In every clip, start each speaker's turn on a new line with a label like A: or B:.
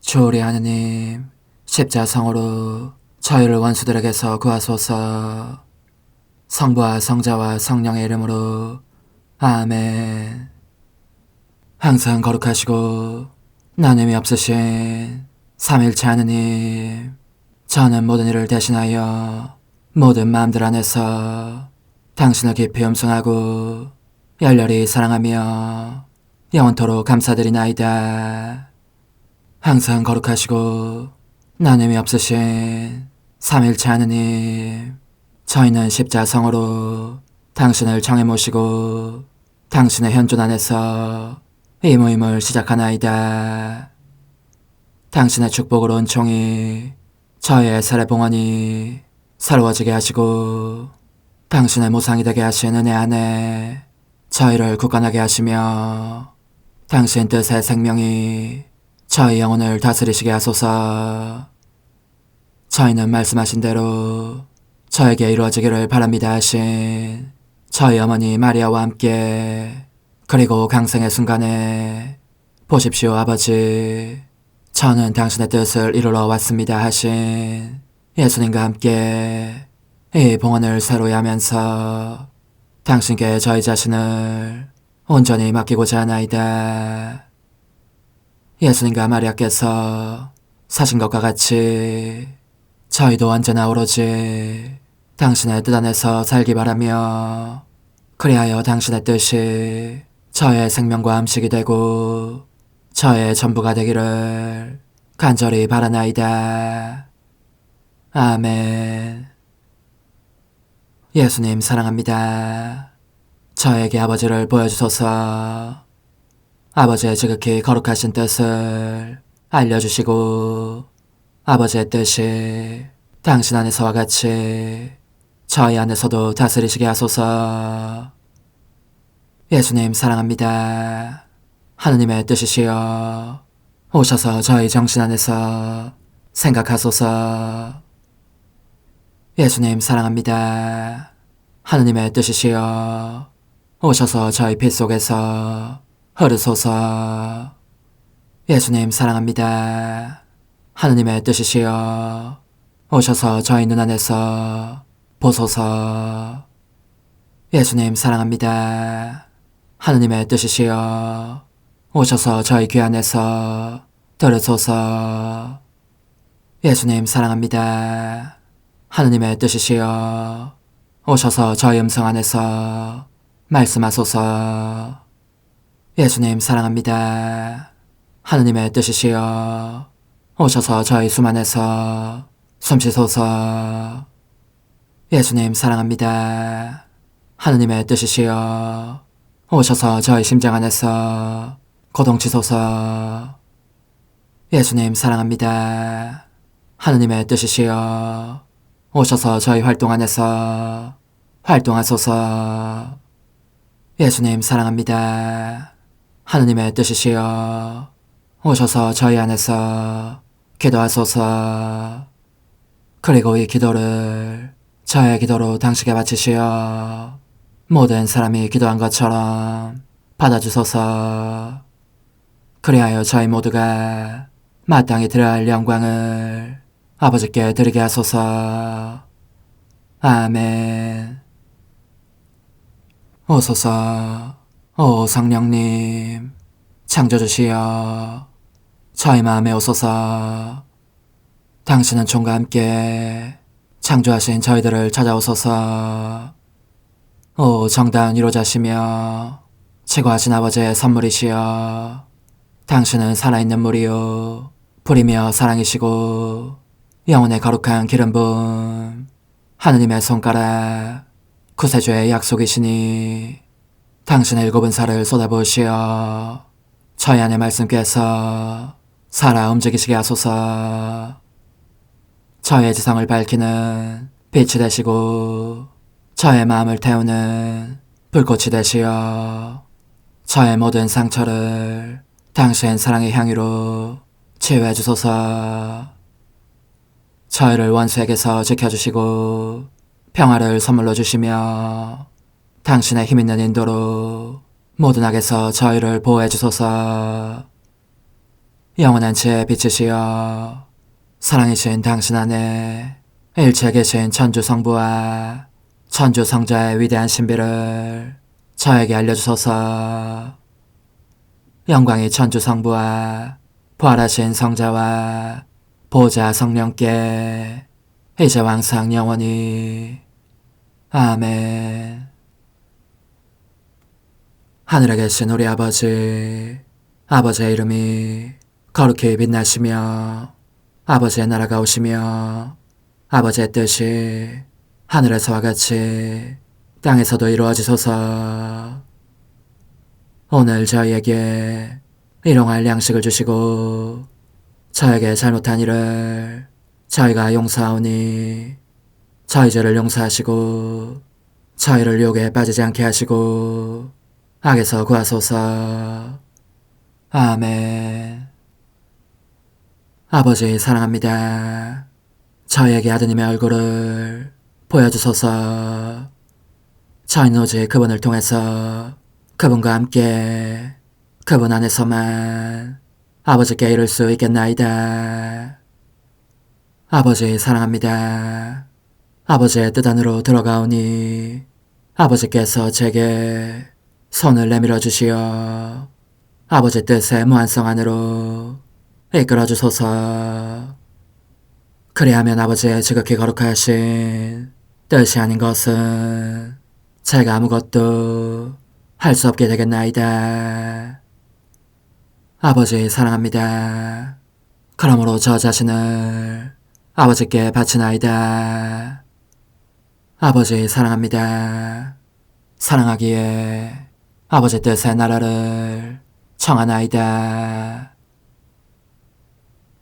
A: 주오리 하느님, 십자성으로 저희를 원수들에게서 구하소서. 성부와 성자와 성령의 이름으로 아멘. 항상 거룩하시고 나눔이 없으신 삼일체 하느님, 저는 모든 일을 대신하여 모든 마음들 안에서 당신을 깊이 음성하고 열렬히 사랑하며 영원토록 감사드리나이다. 항상 거룩하시고 나눔이 없으신 삼일체 하느님, 저희는 십자성으로 당신을 정해 모시고 당신의 현존 안에서 이 모임을 시작하나이다. 당신의 축복으로 은총이 저희의 세례봉헌이 새로워지게 하시고 당신의 모상이 되게 하신 은혜 안에 저희를 굳건하게 하시며 당신 뜻의 생명이 저희 영혼을 다스리시게 하소서. 저희는 말씀하신 대로 저에게 이루어지기를 바랍니다 하신 저희 어머니 마리아와 함께, 그리고 강생의 순간에 보십시오 아버지, 저는 당신의 뜻을 이루러 왔습니다 하신 예수님과 함께 이 봉헌을 새로이 하면서 당신께 저희 자신을 온전히 맡기고자 하나이다. 예수님과 마리아께서 사신 것과 같이 저희도 언제나 오로지 당신의 뜻 안에서 살기 바라며, 그리하여 당신의 뜻이 저의 생명과 음식이 되고 저의 전부가 되기를 간절히 바라나이다. 아멘. 예수님 사랑합니다. 저에게 아버지를 보여주소서. 아버지의 지극히 거룩하신 뜻을 알려주시고 아버지의 뜻이 당신 안에서와 같이 저희 안에서도 다스리시게 하소서. 예수님 사랑합니다. 하느님의 뜻이시여 오셔서 저희 정신 안에서 생각하소서. 예수님 사랑합니다. 하느님의 뜻이시여 오셔서 저희 피 속에서 흐르소서. 예수님 사랑합니다. 하느님의 뜻이시여 오셔서 저희 눈 안에서 보소서. 예수님 사랑합니다. 하느님의 뜻이시여 오셔서 저희 귀 안에서 들으소서. 예수님 사랑합니다. 하느님의 뜻이시여 오셔서 저희 음성 안에서 말씀하소서. 예수님 사랑합니다. 하느님의 뜻이시여 오셔서 저희 숨 안에서 숨쉬소서. 예수님 사랑합니다. 하느님의 뜻이시여 오셔서 저희 심장 안에서 고동치소서. 예수님 사랑합니다. 하느님의 뜻이시여 오셔서 저희 활동 안에서 활동하소서. 예수님 사랑합니다. 하느님의 뜻이시여 오셔서 저희 안에서 기도하소서. 그리고 이 기도를 저의 기도로 당신께 바치시어 모든 사람이 기도한 것처럼 받아주소서. 그리하여 저희 모두가 마땅히 드려야 할 영광을 아버지께 드리게 하소서. 아멘. 오소서. 오 성령님 창조주시여 저희 마음에 오소서. 당신은 총과 함께 창조하신 저희들을 찾아오소서. 오 정다운 위로자시며 최고하신 아버지의 선물이시여 당신은 살아있는 물이요 불이며 사랑이시고 영혼의 거룩한 기름 부음 하느님의 손가락 구세주의 약속이시니 당신의 일곱은 살을 쏟아부으시어 저희 안의 말씀께서 살아 움직이시게 하소서. 저의 지성을 밝히는 빛이 되시고 저의 마음을 태우는 불꽃이 되시어 저의 모든 상처를 당신 사랑의 향유로 치유해 주소서. 저희를 원수에게서 지켜주시고 평화를 선물로 주시며 당신의 힘있는 인도로 모든 악에서 저희를 보호해 주소서. 영원한 제 빛이시여 사랑이신 당신 안에 일체 계신 천주 성부와 천주 성자의 위대한 신비를 저에게 알려주소서. 영광이 천주 성부와 부활하신 성자와 보좌 성령께 이제와 항상 영원히 아멘. 하늘에 계신 우리 아버지, 아버지의 이름이 거룩히 빛나시며 아버지의 나라가 오시며 아버지의 뜻이 하늘에서와 같이 땅에서도 이루어지소서. 오늘 저희에게 일용할 양식을 주시고 저에게 잘못한 일을 저희가 용서하오니 저희 죄를 용서하시고 저희를 유혹에 빠지지 않게 하시고 악에서 구하소서. 아멘. 아버지 사랑합니다. 저희에게 아드님의 얼굴을 보여주소서. 저희는 오직 그분을 통해서 그분과 함께 그분 안에서만 아버지께 이룰 수 있겠나이다. 아버지 사랑합니다. 아버지의 뜻 안으로 들어가오니 아버지께서 제게 손을 내밀어 주시어 아버지 뜻의 무한성 안으로 이끌어 주소서. 그리하면 아버지의 지극히 거룩하신 뜻이 아닌 것은 제가 아무것도 할 수 없게 되겠나이다. 아버지 사랑합니다. 그러므로 저 자신을 아버지께 바치나이다. 아버지 사랑합니다. 사랑하기에 아버지 뜻의 나라를 청하나이다.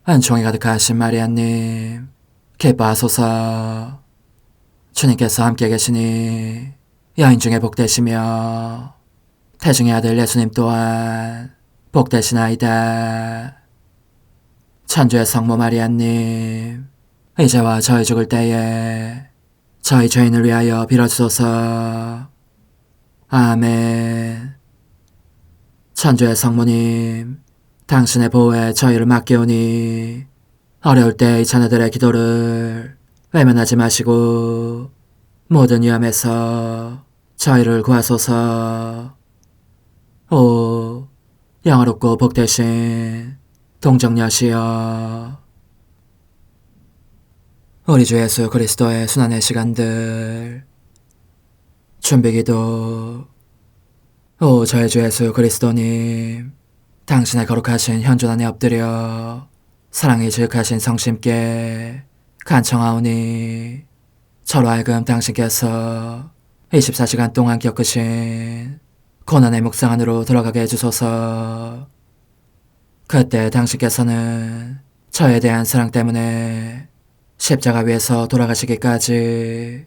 A: 은총이 가득하신 마리아님, 기뻐하소서. 주님께서 함께 계시니 여인 중에 복되시며 태중의 아들 예수님 또한 복되시나이다. 천주의 성모 마리아님, 이제와 저희 죽을 때에 저희 죄인을 위하여 빌어주소서. 아멘. 천주의 성모님, 당신의 보호에 저희를 맡기오니 어려울 때 이 자녀들의 기도를 외면하지 마시고 모든 위험에서 저희를 구하소서. 오, 영화롭고 복되신 동정녀시여, 우리 주 예수 그리스도의 순환의 시간들 준비기도. 오 저희 주 예수 그리스도님, 당신의 거룩하신 현존 안에 엎드려 사랑이 지극하신 성심께 간청하오니 저로 하여금 당신께서 24시간 동안 겪으신 고난의 묵상 안으로 들어가게 해주소서. 그때 당신께서는 저에 대한 사랑 때문에 십자가 위에서 돌아가시기까지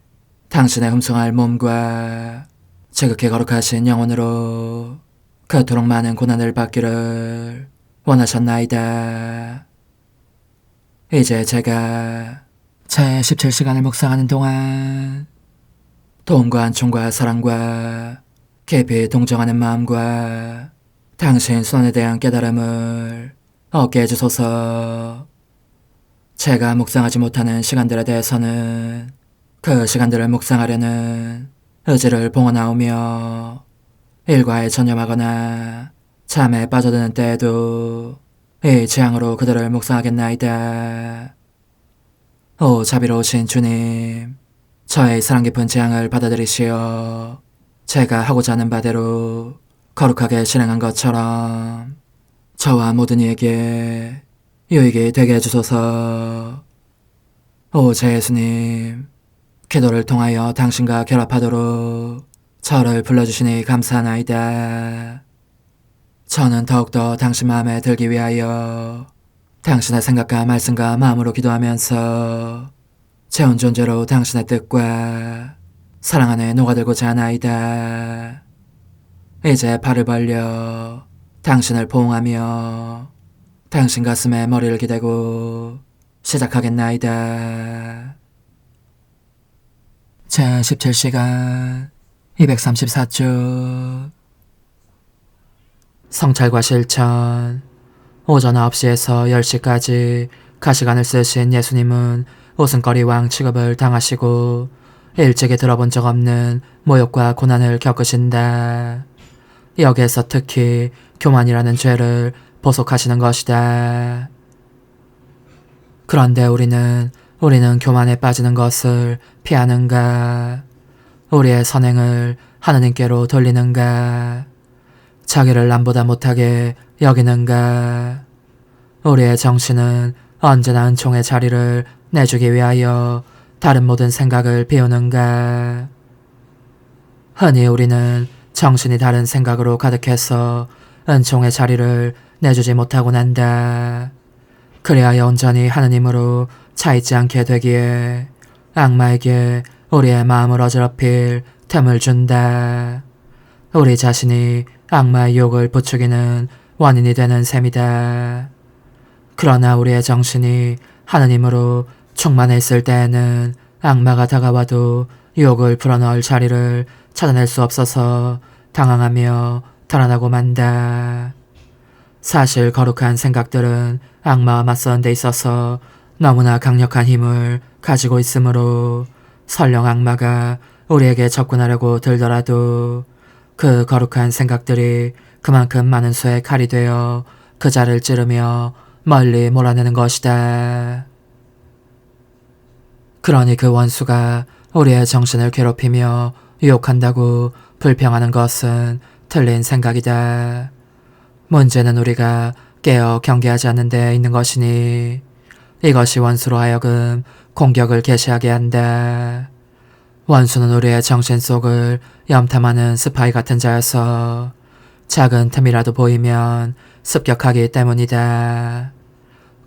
A: 당신의 흠숭할 몸과 지극히 거룩하신 영혼으로 그토록 많은 고난을 받기를 원하셨나이다. 이제 제가 제 17시간을 묵상하는 동안 도움과 안총과 사랑과 깊이 동정하는 마음과 당신 손에 대한 깨달음을 얻게 해주소서. 제가 묵상하지 못하는 시간들에 대해서는 그 시간들을 묵상하려는 의지를 봉헌하오며 일과에 전념하거나 잠에 빠져드는 때에도 이 취향으로 그들을 묵상하겠나이다. 오 자비로우신 주님, 저의 사랑 깊은 재앙을 받아들이시어 제가 하고자 하는 바대로 거룩하게 실행한 것처럼 저와 모든 이에게 유익이 되게 해주소서. 오 제 예수님, 기도를 통하여 당신과 결합하도록 저를 불러주시니 감사하나이다. 저는 더욱더 당신 마음에 들기 위하여 당신의 생각과 말씀과 마음으로 기도하면서 제 온 존재로 당신의 뜻과 사랑 안에 녹아들고자 하나이다. 이제 팔을 벌려 당신을 포옹하며 당신 가슴에 머리를 기대고 시작하겠나이다. 제 17시간 234주 성찰과 실천. 오전 9시에서 10시까지 가시관을 쓰신 예수님은 웃음거리 왕 취급을 당하시고 일찍이 들어본 적 없는 모욕과 고난을 겪으신다. 여기에서 특히 교만이라는 죄를 보속하시는 것이다. 그런데 우리는 교만에 빠지는 것을 피하는가? 우리의 선행을 하느님께로 돌리는가? 자기를 남보다 못하게 여기는가? 우리의 정신은 언제나 은총의 자리를 내주기 위하여 다른 모든 생각을 비우는가? 흔히 우리는 정신이 다른 생각으로 가득해서 은총의 자리를 내주지 못하고 난다. 그리하여 온전히 하느님으로 차있지 않게 되기에 악마에게 우리의 마음을 어지럽힐 틈을 준다. 우리 자신이 악마의 유혹을 부추기는 원인이 되는 셈이다. 그러나 우리의 정신이 하느님으로 충만해 있을 때에는 악마가 다가와도 유혹을 풀어넣을 자리를 찾아낼 수 없어서 당황하며 달아나고 만다. 사실 거룩한 생각들은 악마와 맞서는 데 있어서 너무나 강력한 힘을 가지고 있으므로 설령 악마가 우리에게 접근하려고 들더라도 그 거룩한 생각들이 그만큼 많은 수의 칼이 되어 그 자를 찌르며 멀리 몰아내는 것이다. 그러니 그 원수가 우리의 정신을 괴롭히며 유혹한다고 불평하는 것은 틀린 생각이다. 문제는 우리가 깨어 경계하지 않는 데 있는 것이니 이것이 원수로 하여금 공격을 개시하게 한다. 원수는 우리의 정신 속을 염탐하는 스파이 같은 자여서 작은 틈이라도 보이면 습격하기 때문이다.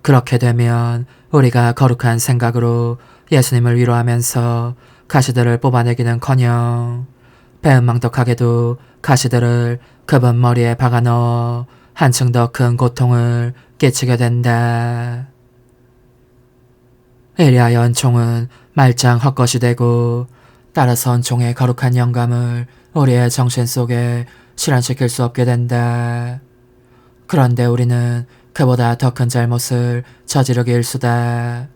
A: 그렇게 되면 우리가 거룩한 생각으로 예수님을 위로하면서 가시들을 뽑아내기는커녕 배은망덕하게도 가시들을 그분 머리에 박아넣어 한층 더 큰 고통을 끼치게 된다. 이리하여 은총은 말짱 헛것이 되고 따라서 은총의 거룩한 영감을 우리의 정신 속에 실현시킬 수 없게 된다. 그런데 우리는 그보다 더 큰 잘못을 저지르기 일수다.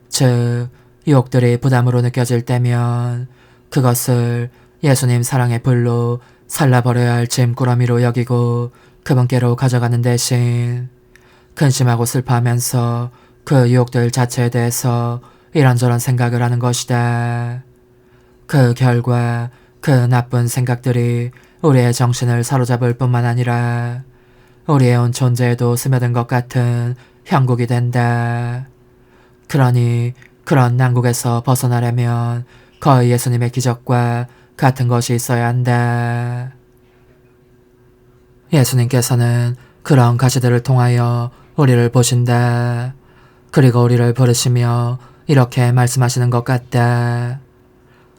A: 즉 유혹들이 부담으로 느껴질 때면 그것을 예수님 사랑의 불로 살라버려야 할 짐꾸러미로 여기고 그분께로 가져가는 대신 근심하고 슬퍼하면서 그 유혹들 자체에 대해서 이런저런 생각을 하는 것이다. 그 결과 그 나쁜 생각들이 우리의 정신을 사로잡을 뿐만 아니라 우리의 온 존재에도 스며든 것 같은 형국이 된다. 그러니 그런 난국에서 벗어나려면 거의 예수님의 기적과 같은 것이 있어야 한다. 예수님께서는 그런 가시들을 통하여 우리를 보신다. 그리고 우리를 부르시며 이렇게 말씀하시는 것 같다.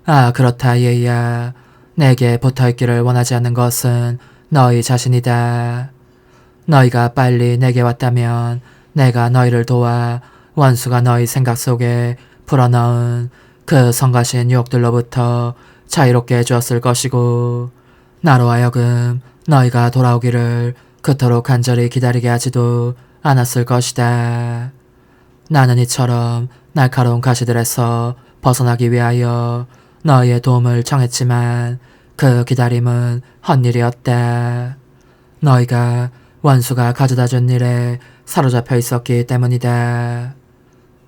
A: 아, 그렇다 얘야. 내게 붙어있기를 원하지 않는 것은 너희 자신이다. 너희가 빨리 내게 왔다면 내가 너희를 도와 원수가 너희 생각 속에 불어넣은 그 성가신 유혹들로부터 자유롭게 해주었을 것이고 나로 하여금 너희가 돌아오기를 그토록 간절히 기다리게 하지도 않았을 것이다. 나는 이처럼 날카로운 가시들에서 벗어나기 위하여 너희의 도움을 청했지만 그 기다림은 헛일이었다. 너희가 원수가 가져다준 일에 사로잡혀 있었기 때문이다.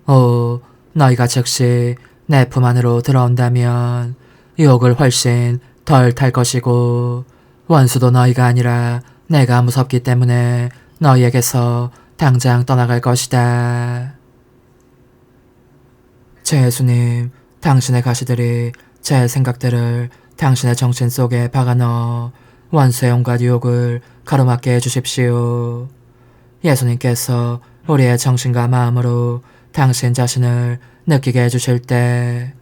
A: 오, 너희가 즉시 내 품 안으로 들어온다면 유혹을 훨씬 덜 탈 것이고 원수도 너희가 아니라 내가 무섭기 때문에 너희에게서 당장 떠나갈 것이다. 제 예수님, 당신의 가시들이 제 생각들을 당신의 정신 속에 박아넣어 원수의 온갖 유혹을 가로막게 해주십시오. 예수님께서 우리의 정신과 마음으로 당신 자신을 느끼게 해주실 때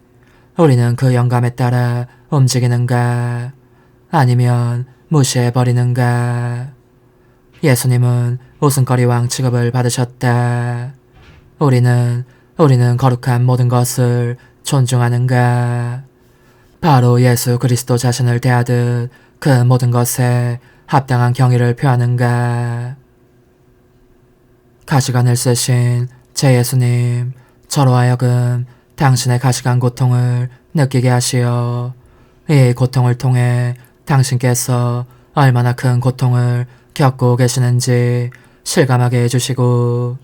A: 우리는 그 영감에 따라 움직이는가 아니면 무시해버리는가. 예수님은 웃음거리 왕 취급을 받으셨다. 우리는 거룩한 모든 것을 존중하는가. 바로 예수 그리스도 자신을 대하듯 그 모든 것에 합당한 경의를 표하는가. 가시관을 쓰신 제 예수님, 저로 하여금 당신의 가시관 고통을 느끼게 하시어 이 고통을 통해 당신께서 얼마나 큰 고통을 겪고 계시는지 실감하게 해주시고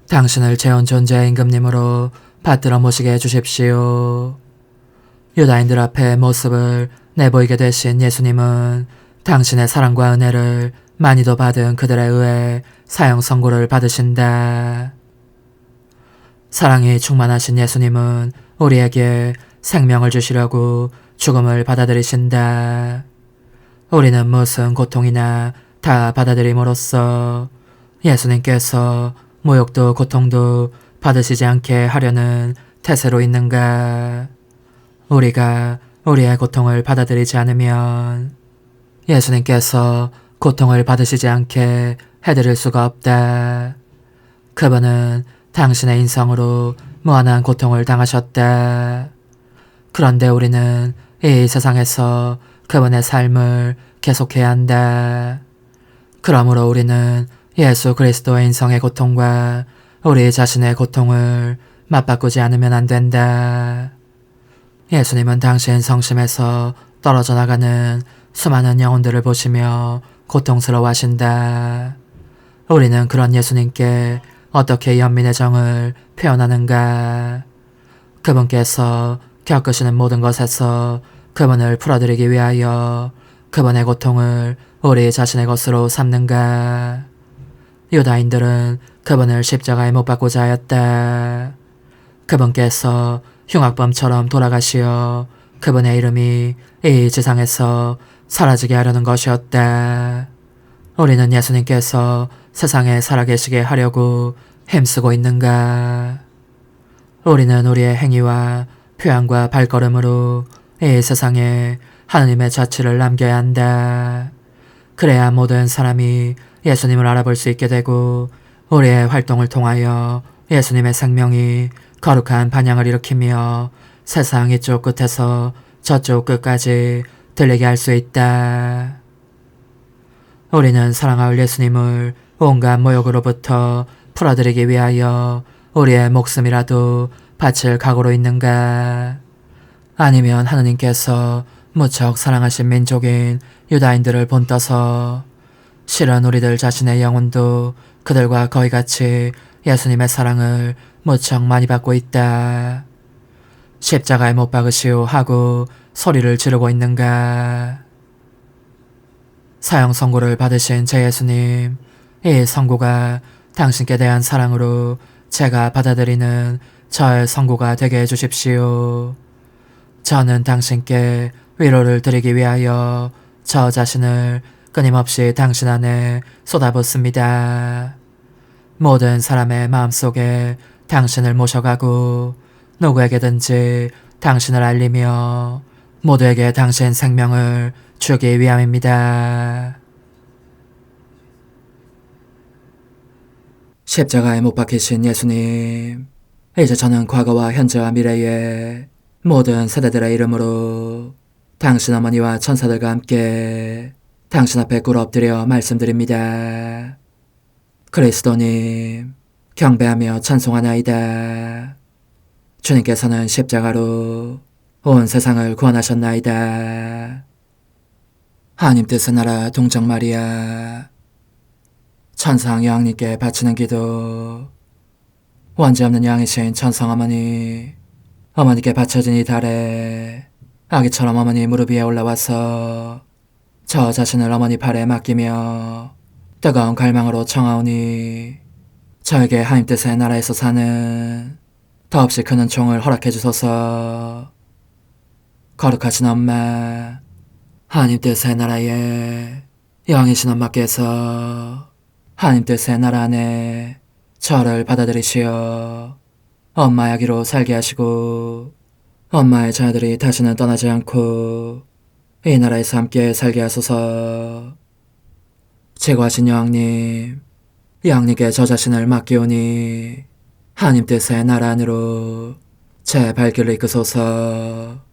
A: 당신을 재혼 존재의 임금님으로 받들어 모시게 해주십시오. 유다인들 앞에 모습을 내보이게 되신 예수님은 당신의 사랑과 은혜를 많이도 받은 그들에 의해 사형 선고를 받으신다. 사랑이 충만하신 예수님은 우리에게 생명을 주시려고 죽음을 받아들이신다. 우리는 무슨 고통이나 다 받아들임으로써 예수님께서 모욕도 고통도 받으시지 않게 하려는 태세로 있는가? 우리가 우리의 고통을 받아들이지 않으면 예수님께서 고통을 받으시지 않게 해드릴 수가 없다. 그분은 당신의 인성으로 무한한 고통을 당하셨다. 그런데 우리는 이 세상에서 그분의 삶을 계속해야 한다. 그러므로 우리는 예수 그리스도의 인성의 고통과 우리 자신의 고통을 맞바꾸지 않으면 안 된다. 예수님은 당신 성심에서 떨어져 나가는 수많은 영혼들을 보시며 고통스러워하신다. 우리는 그런 예수님께 어떻게 연민의 정을 표현하는가? 그분께서 겪으시는 모든 것에서 그분을 풀어드리기 위하여 그분의 고통을 우리 자신의 것으로 삼는가? 유다인들은 그분을 십자가에 못 박고자 하였다. 그분께서 흉악범처럼 돌아가시어 그분의 이름이 이 지상에서 사라지게 하려는 것이었다. 우리는 예수님께서 세상에 살아계시게 하려고 힘쓰고 있는가? 우리는 우리의 행위와 표현과 발걸음으로 이 세상에 하느님의 자취를 남겨야 한다. 그래야 모든 사람이 예수님을 알아볼 수 있게 되고 우리의 활동을 통하여 예수님의 생명이 거룩한 반향을 일으키며 세상 이쪽 끝에서 저쪽 끝까지 들리게 할 수 있다. 우리는 사랑할 예수님을 온갖 모욕으로부터 풀어드리기 위하여 우리의 목숨이라도 바칠 각오로 있는가? 아니면 하느님께서 무척 사랑하신 민족인 유다인들을 본떠서 실은 우리들 자신의 영혼도 그들과 거의 같이 예수님의 사랑을 무척 많이 받고 있다. 십자가에 못 박으시오 하고 소리를 지르고 있는가? 사형 선고를 받으신 제 예수님, 이 선고가 당신께 대한 사랑으로 제가 받아들이는 저의 선고가 되게 해주십시오. 저는 당신께 위로를 드리기 위하여 저 자신을 끊임없이 당신 안에 쏟아붓습니다. 모든 사람의 마음속에 당신을 모셔가고 누구에게든지 당신을 알리며 모두에게 당신 생명을 주기 위함입니다. 십자가에 못 박히신 예수님, 이제 저는 과거와 현재와 미래의 모든 세대들의 이름으로 당신 어머니와 천사들과 함께 당신 앞에 꿇어 엎드려 말씀드립니다. 그리스도님, 경배하며 찬송하나이다. 주님께서는 십자가로 온 세상을 구원하셨나이다. 하나님 뜻은 알아 동정 마리아, 천상 여왕님께 바치는 기도. 원죄 없는 양이신 천상 어머니, 어머니께 바쳐진 이 달에 아기처럼 어머니 무릎 위에 올라와서 저 자신을 어머니 팔에 맡기며 뜨거운 갈망으로 청하오니 저에게 하나님 뜻의 나라에서 사는 더없이 큰 은총을 허락해 주소서. 거룩하신 엄마, 하나님 뜻의 나라에 영이신 엄마께서 하나님 뜻의 나라 안에 저를 받아들이시어 엄마 아기로 살게 하시고 엄마의 자녀들이 다시는 떠나지 않고 이 나라에서 함께 살게 하소서. 제거하신 여왕님, 여왕님께 저 자신을 맡기오니 하나님 뜻의 나라 안으로 제 발길을 이끄소서.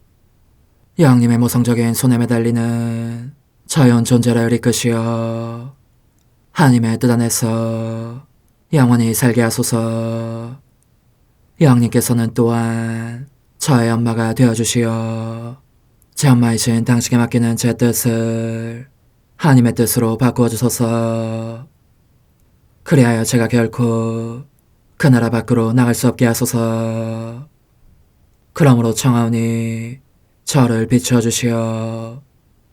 A: 여왕님의 모성적인 손에 매달리는 자연 존재를 이끄시어 하나님의 뜻 안에서 영원히 살게 하소서. 여왕님께서는 또한 저의 엄마가 되어주시어 제 엄마이신 당신께 맡기는 제 뜻을 하나님의 뜻으로 바꾸어 주소서. 그리하여 제가 결코 그 나라 밖으로 나갈 수 없게 하소서. 그러므로 청하오니 저를 비추어 주시어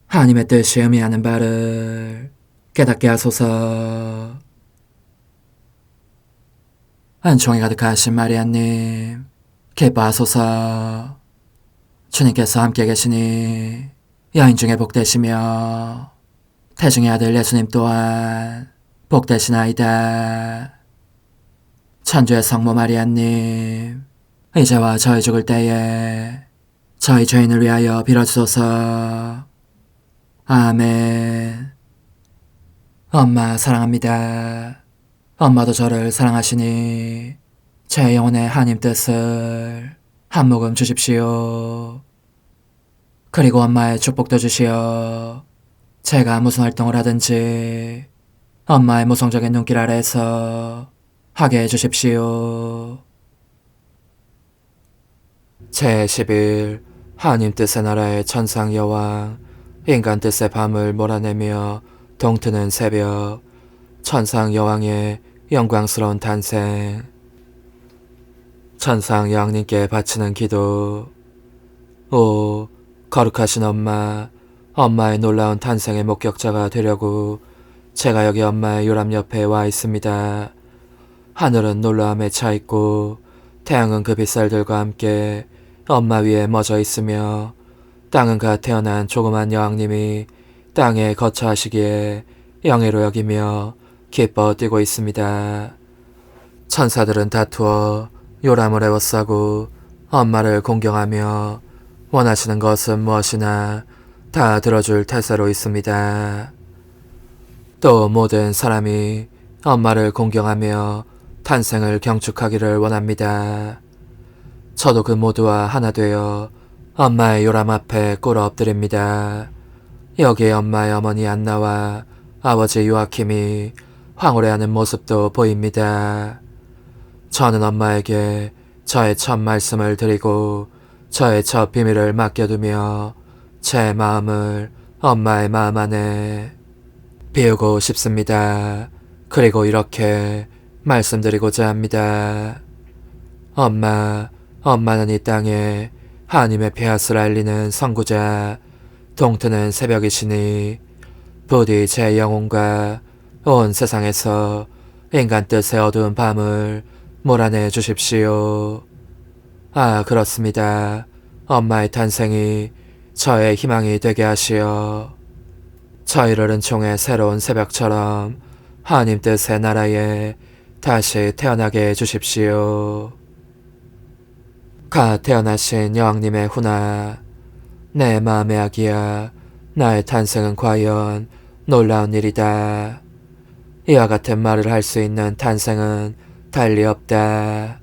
A: 하나님의 뜻이 의미하는 바를 깨닫게 하소서. 은총이 가득하신 마리아님, 기뻐하소서. 주님께서 함께 계시니 여인 중에 복되시며 태중의 아들 예수님 또한 복되시나이다. 천주의 성모 마리아님, 이제와 저희 죽을 때에 저희 죄인을 위하여 빌어주소서. 아멘. 엄마 사랑합니다. 엄마도 저를 사랑하시니 제 영혼의 하나님 뜻을 한 모금 주십시오. 그리고 엄마의 축복도 주시어 제가 무슨 활동을 하든지 엄마의 모성적인 눈길 아래에서 하게 해주십시오. 제11 하나님 뜻의 나라의 천상 여왕, 인간 뜻의 밤을 몰아내며 동트는 새벽, 천상 여왕의 영광스러운 탄생. 천상 여왕님께 바치는 기도. 오, 거룩하신 엄마, 엄마의 놀라운 탄생의 목격자가 되려고 제가 여기 엄마의 요람 옆에 와 있습니다. 하늘은 놀라움에 차 있고 태양은 그 빛살들과 함께 엄마 위에 멎어 있으며 땅은 갓 태어난 조그만 여왕님이 땅에 거처하시기에 영예로 여기며 기뻐 뛰고 있습니다. 천사들은 다투어 요람을 애워싸고 엄마를 공경하며 원하시는 것은 무엇이나 다 들어줄 태세로 있습니다. 또 모든 사람이 엄마를 공경하며 탄생을 경축하기를 원합니다. 저도 그 모두와 하나 되어 엄마의 요람 앞에 꿇어 엎드립니다. 여기에 엄마의 어머니 안나와 아버지 요아킴이 황홀해하는 모습도 보입니다. 저는 엄마에게 저의 첫 말씀을 드리고 저의 첫 비밀을 맡겨두며 제 마음을 엄마의 마음 안에 비우고 싶습니다. 그리고 이렇게 말씀드리고자 합니다. 엄마, 엄마는 이 땅에 하나님의 폐하스를 알리는 선구자, 동트는 새벽이시니 부디 제 영혼과 온 세상에서 인간 뜻의 어두운 밤을 몰아내 주십시오. 아, 그렇습니다. 엄마의 탄생이 저의 희망이 되게 하시어 저희를 은총의 새로운 새벽처럼 하나님 뜻의 나라에 다시 태어나게 해주십시오. 갓 태어나신 여왕님의 훈아, 내 마음의 아기야, 나의 탄생은 과연 놀라운 일이다. 이와 같은 말을 할 수 있는 탄생은 달리 없다.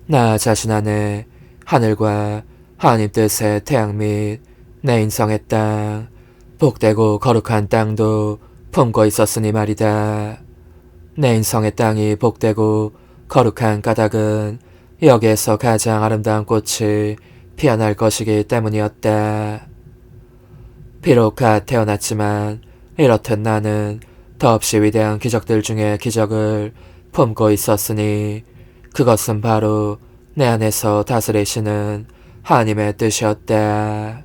A: 나 자신 안에 하늘과 하나님 뜻의 태양 및 내 인성의 땅, 복되고 거룩한 땅도 품고 있었으니 말이다. 내 인성의 땅이 복되고 거룩한 까닭은 여기에서 가장 아름다운 꽃이 피어날 것이기 때문이었다. 비록 갓 태어났지만 이렇듯 나는 더없이 위대한 기적들 중에 기적을 품고 있었으니 그것은 바로 내 안에서 다스리시는 하나님의 뜻이었다.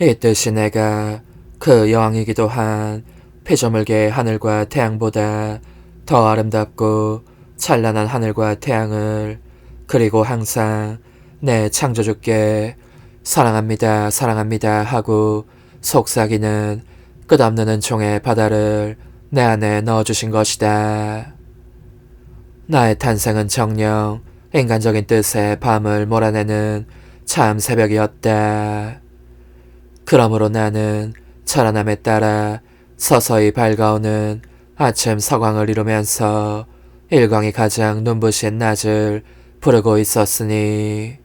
A: 이 뜻이 내가 그 여왕이기도 한 피조물계의 하늘과 태양보다 더 아름답고 찬란한 하늘과 태양을, 그리고 항상 내 창조주께 사랑합니다, 사랑합니다 하고 속삭이는 끝없는 은총의 바다를 내 안에 넣어주신 것이다. 나의 탄생은 정녕 인간적인 뜻의 밤을 몰아내는 참 새벽이었다. 그러므로 나는 찬란함에 따라 서서히 밝아오는 아침 서광을 이루면서 일광이 가장 눈부신 낮을 부르고 있었으니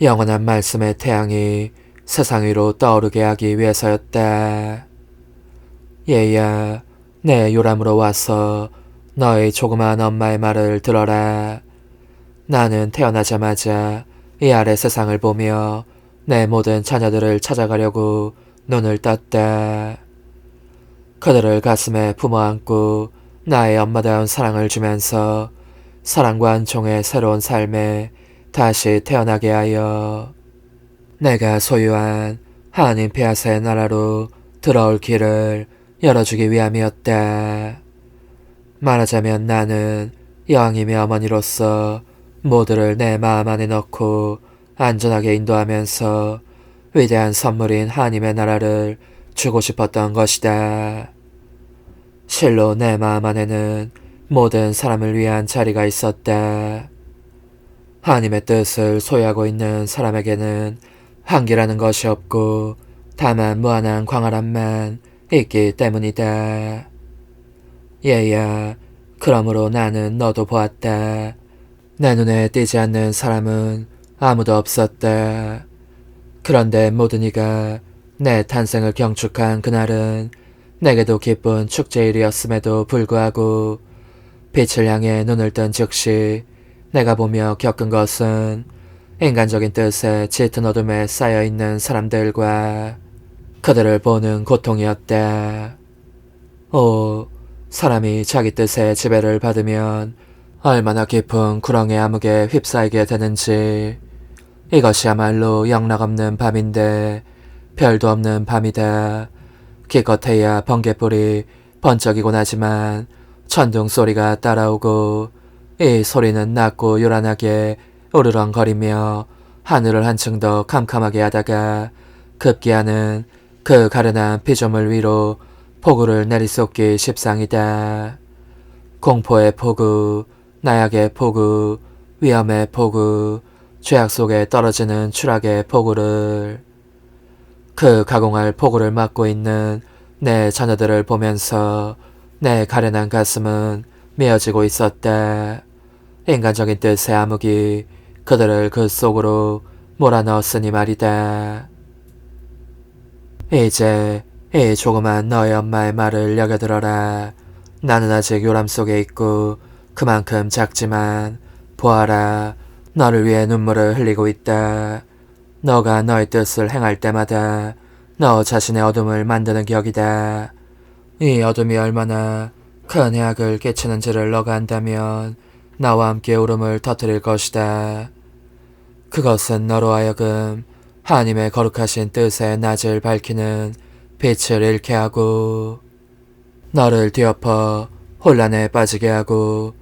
A: 영원한 말씀의 태양이 세상 위로 떠오르게 하기 위해서였다. 얘야, 내 요람으로 와서 너희 조그만 엄마의 말을 들어라. 나는 태어나자마자 이 아래 세상을 보며 내 모든 자녀들을 찾아가려고 눈을 떴다. 그들을 가슴에 품어안고 나의 엄마다운 사랑을 주면서 사랑과 은총의 새로운 삶에 다시 태어나게 하여 내가 소유한 하나님 폐하사의 나라로 들어올 길을 열어주기 위함이었다. 말하자면 나는 여왕님의 어머니로서 모두를 내 마음 안에 넣고 안전하게 인도하면서 위대한 선물인 하나님의 나라를 주고 싶었던 것이다. 실로 내 마음 안에는 모든 사람을 위한 자리가 있었다. 하나님의 뜻을 소유하고 있는 사람에게는 한계라는 것이 없고 다만 무한한 광활함만 있기 때문이다. 얘야, 그러므로 나는 너도 보았다. 내 눈에 띄지 않는 사람은 아무도 없었다. 그런데 모든 이가 내 탄생을 경축한 그날은 내게도 기쁜 축제일이었음에도 불구하고 빛을 향해 눈을 뜬 즉시 내가 보며 겪은 것은 인간적인 뜻에 짙은 어둠에 쌓여있는 사람들과 그들을 보는 고통이었다. 오, 사람이 자기 뜻의 지배를 받으면 얼마나 깊은 구렁의 암흑에 휩싸이게 되는지. 이것이야말로 영락없는 밤인데 별도 없는 밤이다. 기껏해야 번개불이 번쩍이곤 하지만 천둥 소리가 따라오고 이 소리는 낮고 요란하게 우르렁거리며 하늘을 한층 더 캄캄하게 하다가 급기야는 그 가련한 피조물 위로 폭우를 내리쏟기 십상이다. 공포의 폭우, 나약의 폭우, 위험의 폭우, 죄악 속에 떨어지는 추락의 폭우를, 그 가공할 폭우를 맞고 있는 내 자녀들을 보면서 내 가련한 가슴은 메어지고 있었다. 인간적인 뜻의 암흑이 그들을 그 속으로 몰아넣었으니 말이다. 이제 이 조그만 너의 엄마의 말을 여겨들어라. 나는 아직 요람 속에 있고 그만큼 작지만 보아라, 너를 위해 눈물을 흘리고 있다. 너가 너의 뜻을 행할 때마다 너 자신의 어둠을 만드는 격이다. 이 어둠이 얼마나 큰 해악을 끼치는지를 너가 안다면 나와 함께 울음을 터뜨릴 것이다. 그것은 너로 하여금 하나님의 거룩하신 뜻의 낯을 밝히는 빛을 잃게 하고 너를 뒤엎어 혼란에 빠지게 하고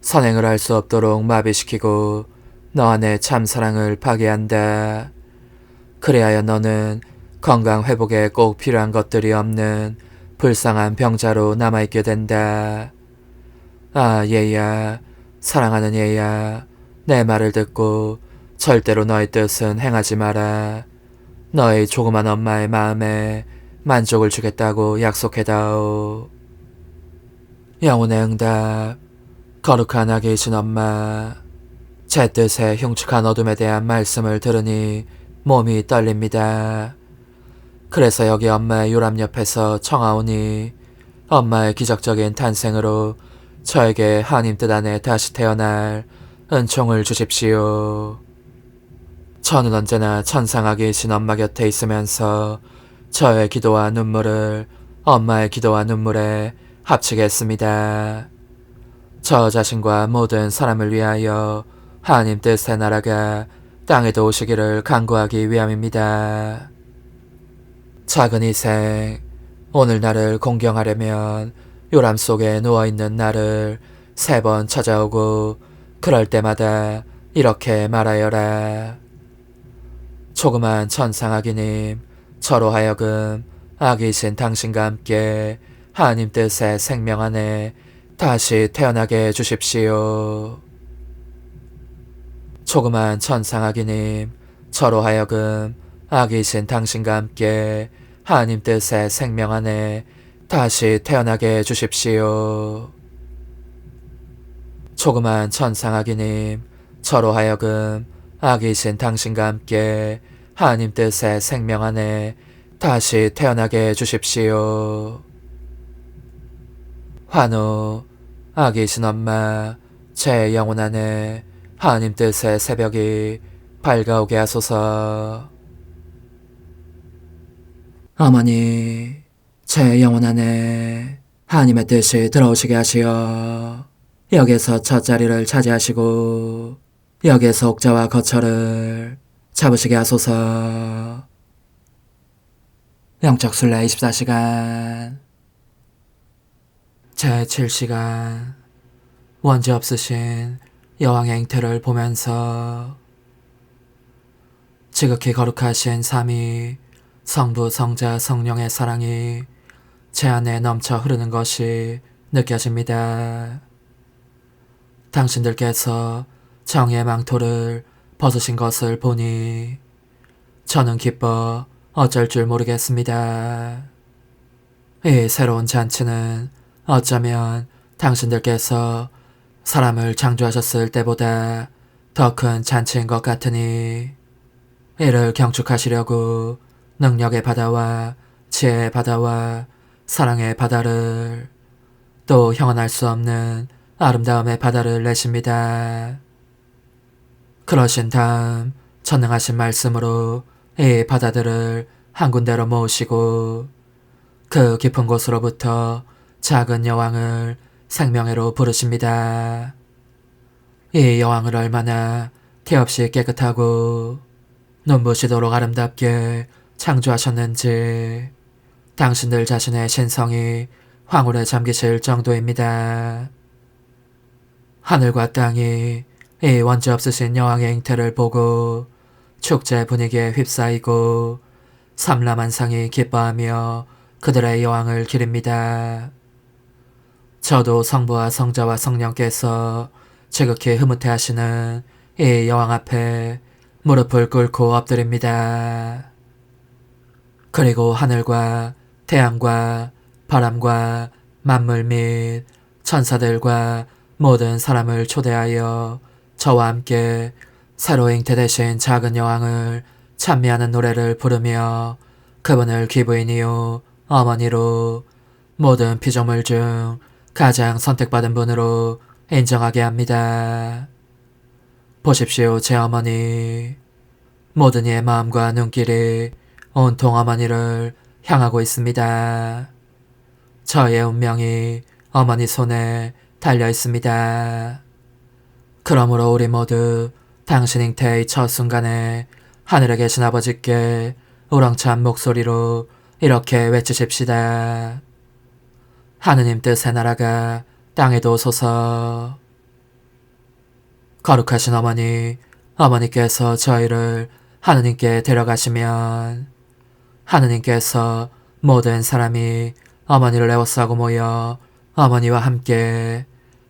A: 선행을 할 수 없도록 마비시키고 너 안에 참사랑을 파괴한다. 그리하여 너는 건강 회복에 꼭 필요한 것들이 없는 불쌍한 병자로 남아있게 된다. 아, 얘야, 사랑하는 얘야, 내 말을 듣고 절대로 너의 뜻은 행하지 마라. 너의 조그만 엄마의 마음에 만족을 주겠다고 약속해다오. 영혼의 응답. 거룩한 아기이신 엄마, 제 뜻의 흉측한 어둠에 대한 말씀을 들으니 몸이 떨립니다. 그래서 여기 엄마의 요람 옆에서 청하오니 엄마의 기적적인 탄생으로 저에게 하나님 뜻 안에 다시 태어날 은총을 주십시오. 저는 언제나 천상아기이신 엄마 곁에 있으면서 저의 기도와 눈물을 엄마의 기도와 눈물에 합치겠습니다. 저 자신과 모든 사람을 위하여 하나님 뜻의 나라가 땅에도 오시기를 간구하기 위함입니다. 작은 희생, 오늘 나를 공경하려면 요람 속에 누워있는 나를 3번 찾아오고 그럴 때마다 이렇게 말하여라. 조그만 천상아기님, 저로 하여금 아기이신 당신과 함께 하나님 뜻의 생명 안에 다시 태어나게 해주십시오. 조그만 천상아기님, 저로 하여금 아기이신 당신과 함께 하나님 뜻의 생명 안에 다시 태어나게 해주십시오. 조그만 천상아기님, 저로 하여금 아기이신 당신과 함께 하나님 뜻의 생명 안에 다시 태어나게 해주십시오. 환우, 아기신 엄마, 제 영혼 안에 하나님 뜻의 새벽이 밝아오게 하소서. 어머니, 제 영혼 안에 하나님의 뜻이 들어오시게 하시어 여기에서 첫 자리를 차지하시고 여기에서 옥자와 거처를 잡으시게 하소서. 영적 순례 24시간 제7시간 원죄 없으신 여왕의 행태를 보면서 지극히 거룩하신 삼위 성부 성자 성령의 사랑이 제 안에 넘쳐 흐르는 것이 느껴집니다. 당신들께서 정의의 망토를 벗으신 것을 보니 저는 기뻐 어쩔 줄 모르겠습니다. 이 새로운 잔치는 어쩌면 당신들께서 사람을 창조하셨을 때보다 더 큰 잔치인 것 같으니 이를 경축하시려고 능력의 바다와 지혜의 바다와 사랑의 바다를 또 형언할 수 없는 아름다움의 바다를 내십니다. 그러신 다음 전능하신 말씀으로 이 바다들을 한 군데로 모으시고 그 깊은 곳으로부터 작은 여왕을 생명회로 부르십니다. 이 여왕을 얼마나 태없이 깨끗하고 눈부시도록 아름답게 창조하셨는지 당신들 자신의 신성이 황홀에 잠기실 정도입니다. 하늘과 땅이 이 원죄 없으신 여왕의 행태를 보고 축제 분위기에 휩싸이고 삼라만상이 기뻐하며 그들의 여왕을 기립니다. 저도 성부와 성자와 성령께서 지극히 흐뭇해하시는 이 여왕 앞에 무릎을 꿇고 엎드립니다. 그리고 하늘과 태양과 바람과 만물 및 천사들과 모든 사람을 초대하여 저와 함께 새로 잉태되신 작은 여왕을 찬미하는 노래를 부르며 그분을 귀부인이요 어머니로 모든 피조물 중 가장 선택받은 분으로 인정하게 합니다. 보십시오, 제 어머니. 모든 이의 마음과 눈길이 온통 어머니를 향하고 있습니다. 저의 운명이 어머니 손에 달려 있습니다. 그러므로 우리 모두 당신 잉태의 첫 순간에 하늘에 계신 아버지께 우렁찬 목소리로 이렇게 외치십시다. 하느님 뜻의 나라가 땅에도 오소서. 거룩하신 어머니, 어머니께서 저희를 하느님께 데려가시면 하느님께서 모든 사람이 어머니를 애워싸고 모여 어머니와 함께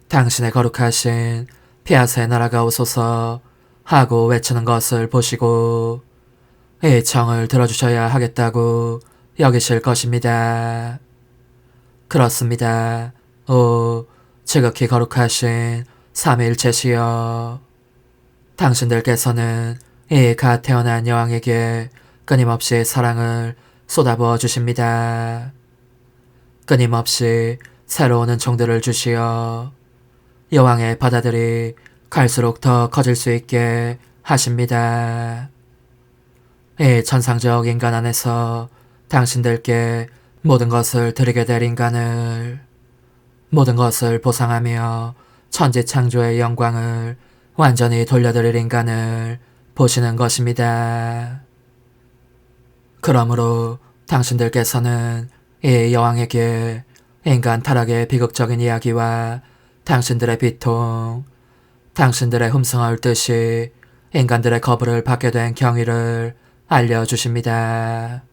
A: 당신의 거룩하신 피아스의 나라가 오소서 하고 외치는 것을 보시고 이 청을 들어주셔야 하겠다고 여기실 것입니다. 그렇습니다. 오, 지극히 거룩하신 삼위일체시여. 당신들께서는 이 갓 태어난 여왕에게 끊임없이 사랑을 쏟아부어 주십니다. 끊임없이 새로운 은총들을 주시어 여왕의 바다들이 갈수록 더 커질 수 있게 하십니다. 이 천상적 인간 안에서 당신들께 모든 것을 드리게 될 인간을 모든 것을 보상하며 천지 창조의 영광을 완전히 돌려드릴 인간을 보시는 것입니다. 그러므로 당신들께서는 이 여왕에게 인간 타락의 비극적인 이야기와 당신들의 비통, 당신들의 흠성할 듯이 인간들의 거부를 받게 된 경위를 알려주십니다.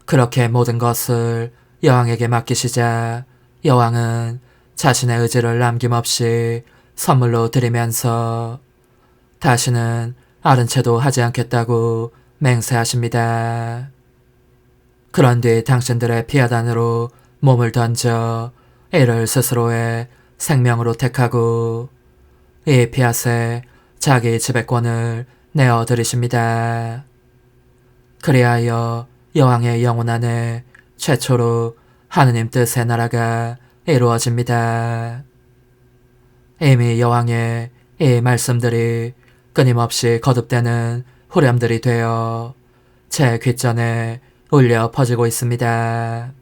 A: 그렇게 모든 것을 여왕에게 맡기시자 여왕은 자신의 의지를 남김없이 선물로 드리면서 다시는 아른 채도 하지 않겠다고 맹세하십니다. 그런 뒤 당신들의 피하단으로 몸을 던져 이를 스스로의 생명으로 택하고 이 피앗에 자기 지배권을 내어드리십니다. 그리하여 여왕의 영혼 안에 최초로 하느님 뜻의 나라가 이루어집니다. 이미 여왕의 이 말씀들이 끊임없이 거듭되는 후렴들이 되어 제 귓전에 울려 퍼지고 있습니다.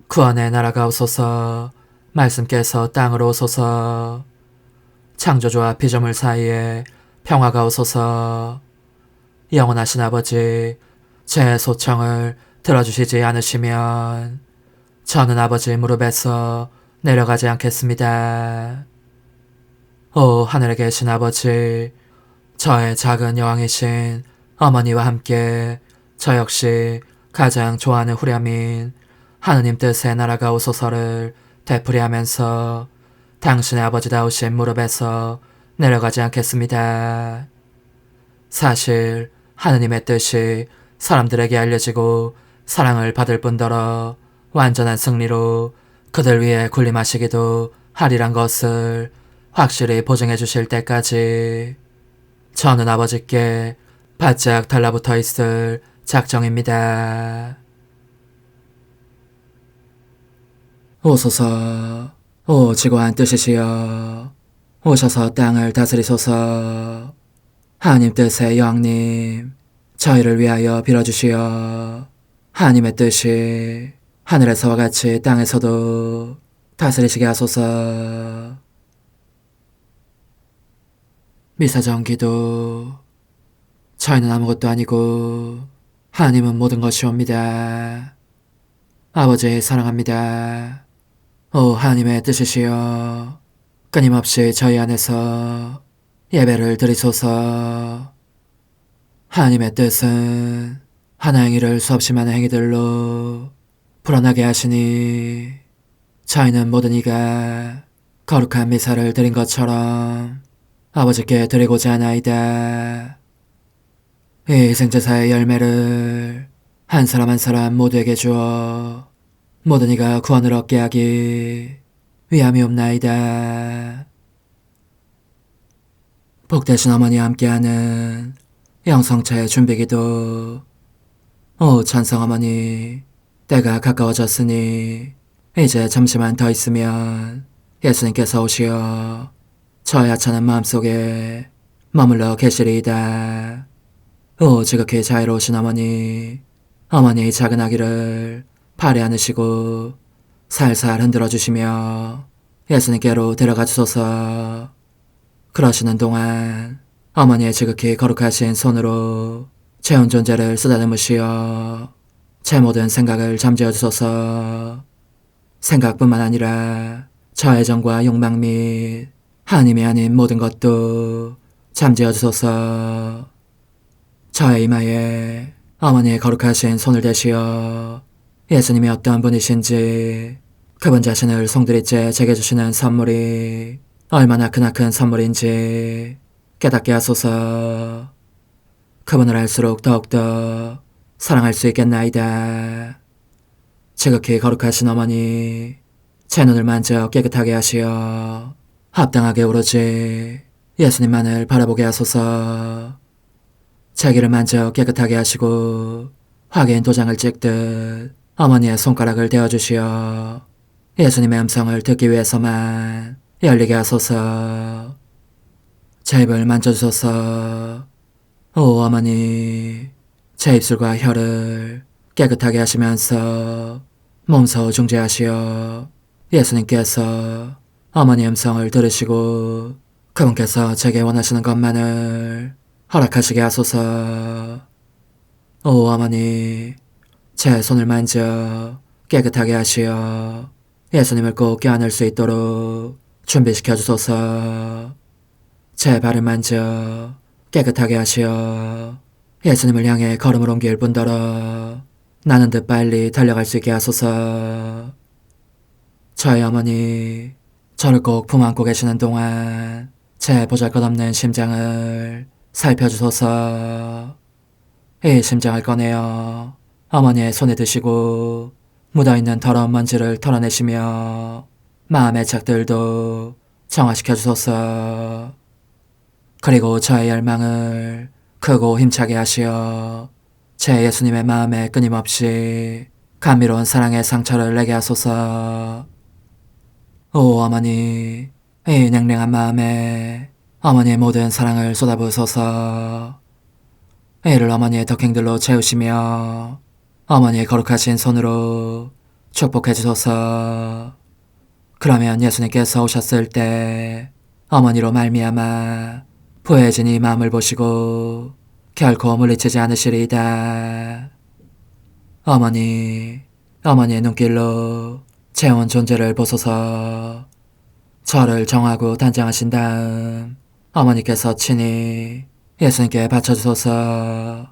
A: 구원의 나라가 오소서, 말씀께서 땅으로 오소서, 창조주와 피조물 사이에 평화가 오소서. 영원하신 아버지, 제 소청을 들어주시지 않으시면 저는 아버지 무릎에서 내려가지 않겠습니다. 오 하늘에 계신 아버지, 저의 작은 여왕이신 어머니와 함께 저 역시 가장 좋아하는 후렴인 하느님 뜻의 나라가 오소서를 되풀이하면서 당신의 아버지다우신 무릎에서 내려가지 않겠습니다. 사실 하느님의 뜻이 사람들에게 알려지고 사랑을 받을 뿐더러 완전한 승리로 그들 위해 군림하시기도 하리란 것을 확실히 보증해 주실 때까지 저는 아버지께 바짝 달라붙어 있을 작정입니다. 오소서, 오 지고한 뜻이시여, 오셔서 땅을 다스리소서. 하나님 뜻의 여왕님, 저희를 위하여 빌어주시어 하나님의 뜻이 하늘에서와 같이 땅에서도 다스리시게 하소서. 미사정 기도. 저희는 아무것도 아니고 하나님은 모든 것이옵니다. 아버지 사랑합니다. 오 하나님의 뜻이시여, 끊임없이 저희 안에서 예배를 드리소서. 하나님의 뜻은 하나의 일을 수없이 많은 행위들로 불어나게 하시니 저희는 모든 이가 거룩한 미사를 드린 것처럼 아버지께 드리고자 하나이다. 이 희생제사의 열매를 한 사람 한 사람 모두에게 주어 모든 이가 구원을 얻게 하기 위함이옵나이다. 복되신 어머니와 함께하는 영성차의 준비기도. 오 찬성 어머니, 때가 가까워졌으니 이제 잠시만 더 있으면 예수님께서 오시어 저의 하찮은 마음속에 머물러 계시리이다. 오 지극히 자유로우신 어머니, 어머니의 작은 아기를 팔에 안으시고 살살 흔들어 주시며 예수님께로 데려가 주소서. 그러시는 동안 어머니의 지극히 거룩하신 손으로 제 온 존재를 쓰다듬으시어 제 모든 생각을 잠재워 주소서. 생각뿐만 아니라 저의 정과 욕망 및 하나님이 아닌 모든 것도 잠재워 주소서. 저의 이마에 어머니의 거룩하신 손을 대시어 예수님이 어떤 분이신지, 그분 자신을 송두리째 제게 주시는 선물이 얼마나 크나큰 선물인지 깨닫게 하소서. 그분을 알수록 더욱더 사랑할 수 있겠나이다. 지극히 거룩하신 어머니, 제 눈을 만져 깨끗하게 하시어 합당하게 오로지 예수님만을 바라보게 하소서. 제 귀를 만져 깨끗하게 하시고 확인 도장을 찍듯 어머니의 손가락을 대어주시어 예수님의 음성을 듣기 위해서만 열리게 하소서. 제 입을 만져주소서. 오 어머니, 제 입술과 혀를 깨끗하게 하시면서 몸소 중재하시어 예수님께서 어머니 음성을 들으시고 그분께서 제게 원하시는 것만을 허락하시게 하소서. 오 어머니, 제 손을 만져 깨끗하게 하시어 예수님을 꼭 껴안을 수 있도록 준비시켜 주소서. 제 발을 만져 깨끗하게 하시어 예수님을 향해 걸음을 옮길 뿐더러 나는 듯 빨리 달려갈 수 있게 하소서. 저의 어머니, 저를 꼭 품 안고 계시는 동안 제 보잘것없는 심장을 살펴주소서. 이 심장을 꺼내어 어머니의 손에 드시고 묻어있는 더러운 먼지를 털어내시며 마음의 착들도 정화시켜 주소서. 그리고 저의 열망을 크고 힘차게 하시어 제 예수님의 마음에 끊임없이 감미로운 사랑의 상처를 내게 하소서. 오 어머니, 이 냉랭한 마음에 어머니의 모든 사랑을 쏟아부으소서. 이를 어머니의 덕행들로 채우시며 어머니의 거룩하신 손으로 축복해 주소서. 그러면 예수님께서 오셨을 때 어머니로 말미암아 부해진 이 마음을 보시고 결코 물리치지 않으시리이다. 어머니, 어머니의 눈길로 제 온 존재를 보소서. 저를 정하고 단장하신 다음 어머니께서 친히 예수님께 바쳐주소서.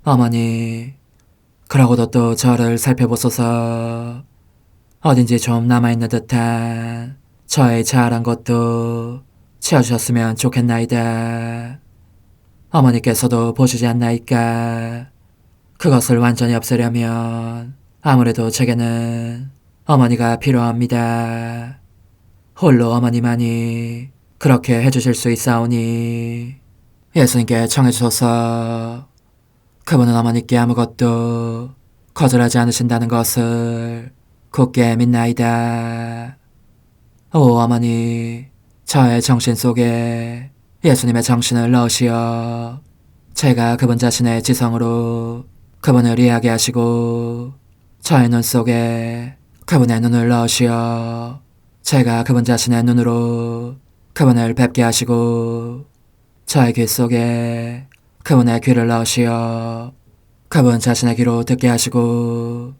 A: 어머니, 그러고도 또 저를 살펴보소서. 어딘지 좀 남아있는 듯한 저의 자아란 것도 채워주셨으면 좋겠나이다. 어머니께서도 보시지 않나이까? 그것을 완전히 없애려면 아무래도 제게는 어머니가 필요합니다. 홀로 어머니만이 그렇게 해주실 수 있사오니 예수님께 청해주소서. 그분은 어머니께 아무것도 거절하지 않으신다는 것을 굳게 믿나이다. 오 어머니, 저의 정신 속에 예수님의 정신을 넣으시어 제가 그분 자신의 지성으로 그분을 이해하게 하시고 저의 눈 속에 그분의 눈을 넣으시어 제가 그분 자신의 눈으로 그분을 뵙게 하시고 저의 귀 속에 그분의 귀를 넣으시어 그분 자신의 귀로 듣게 하시고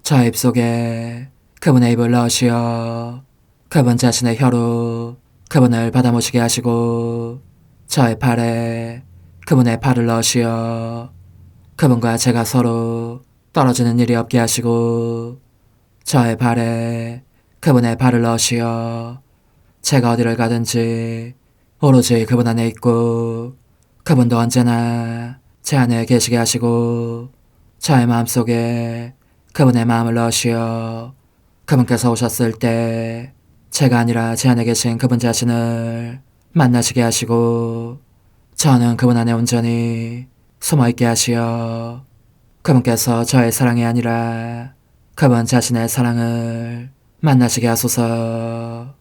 A: 저의 입 속에 그분의 입을 넣으시어 그분 자신의 혀로 그분을 받아모시게 하시고 저의 팔에 그분의 팔을 넣으시어 그분과 제가 서로 떨어지는 일이 없게 하시고 저의 발에 그분의 발을 넣으시어 제가 어디를 가든지 오로지 그분 안에 있고 그분도 언제나 제 안에 계시게 하시고 저의 마음속에 그분의 마음을 넣으시어 그분께서 오셨을 때 제가 아니라 제 안에 계신 그분 자신을 만나시게 하시고 저는 그분 안에 온전히 숨어있게 하시어 그분께서 저의 사랑이 아니라 그분 자신의 사랑을 만나시게 하소서.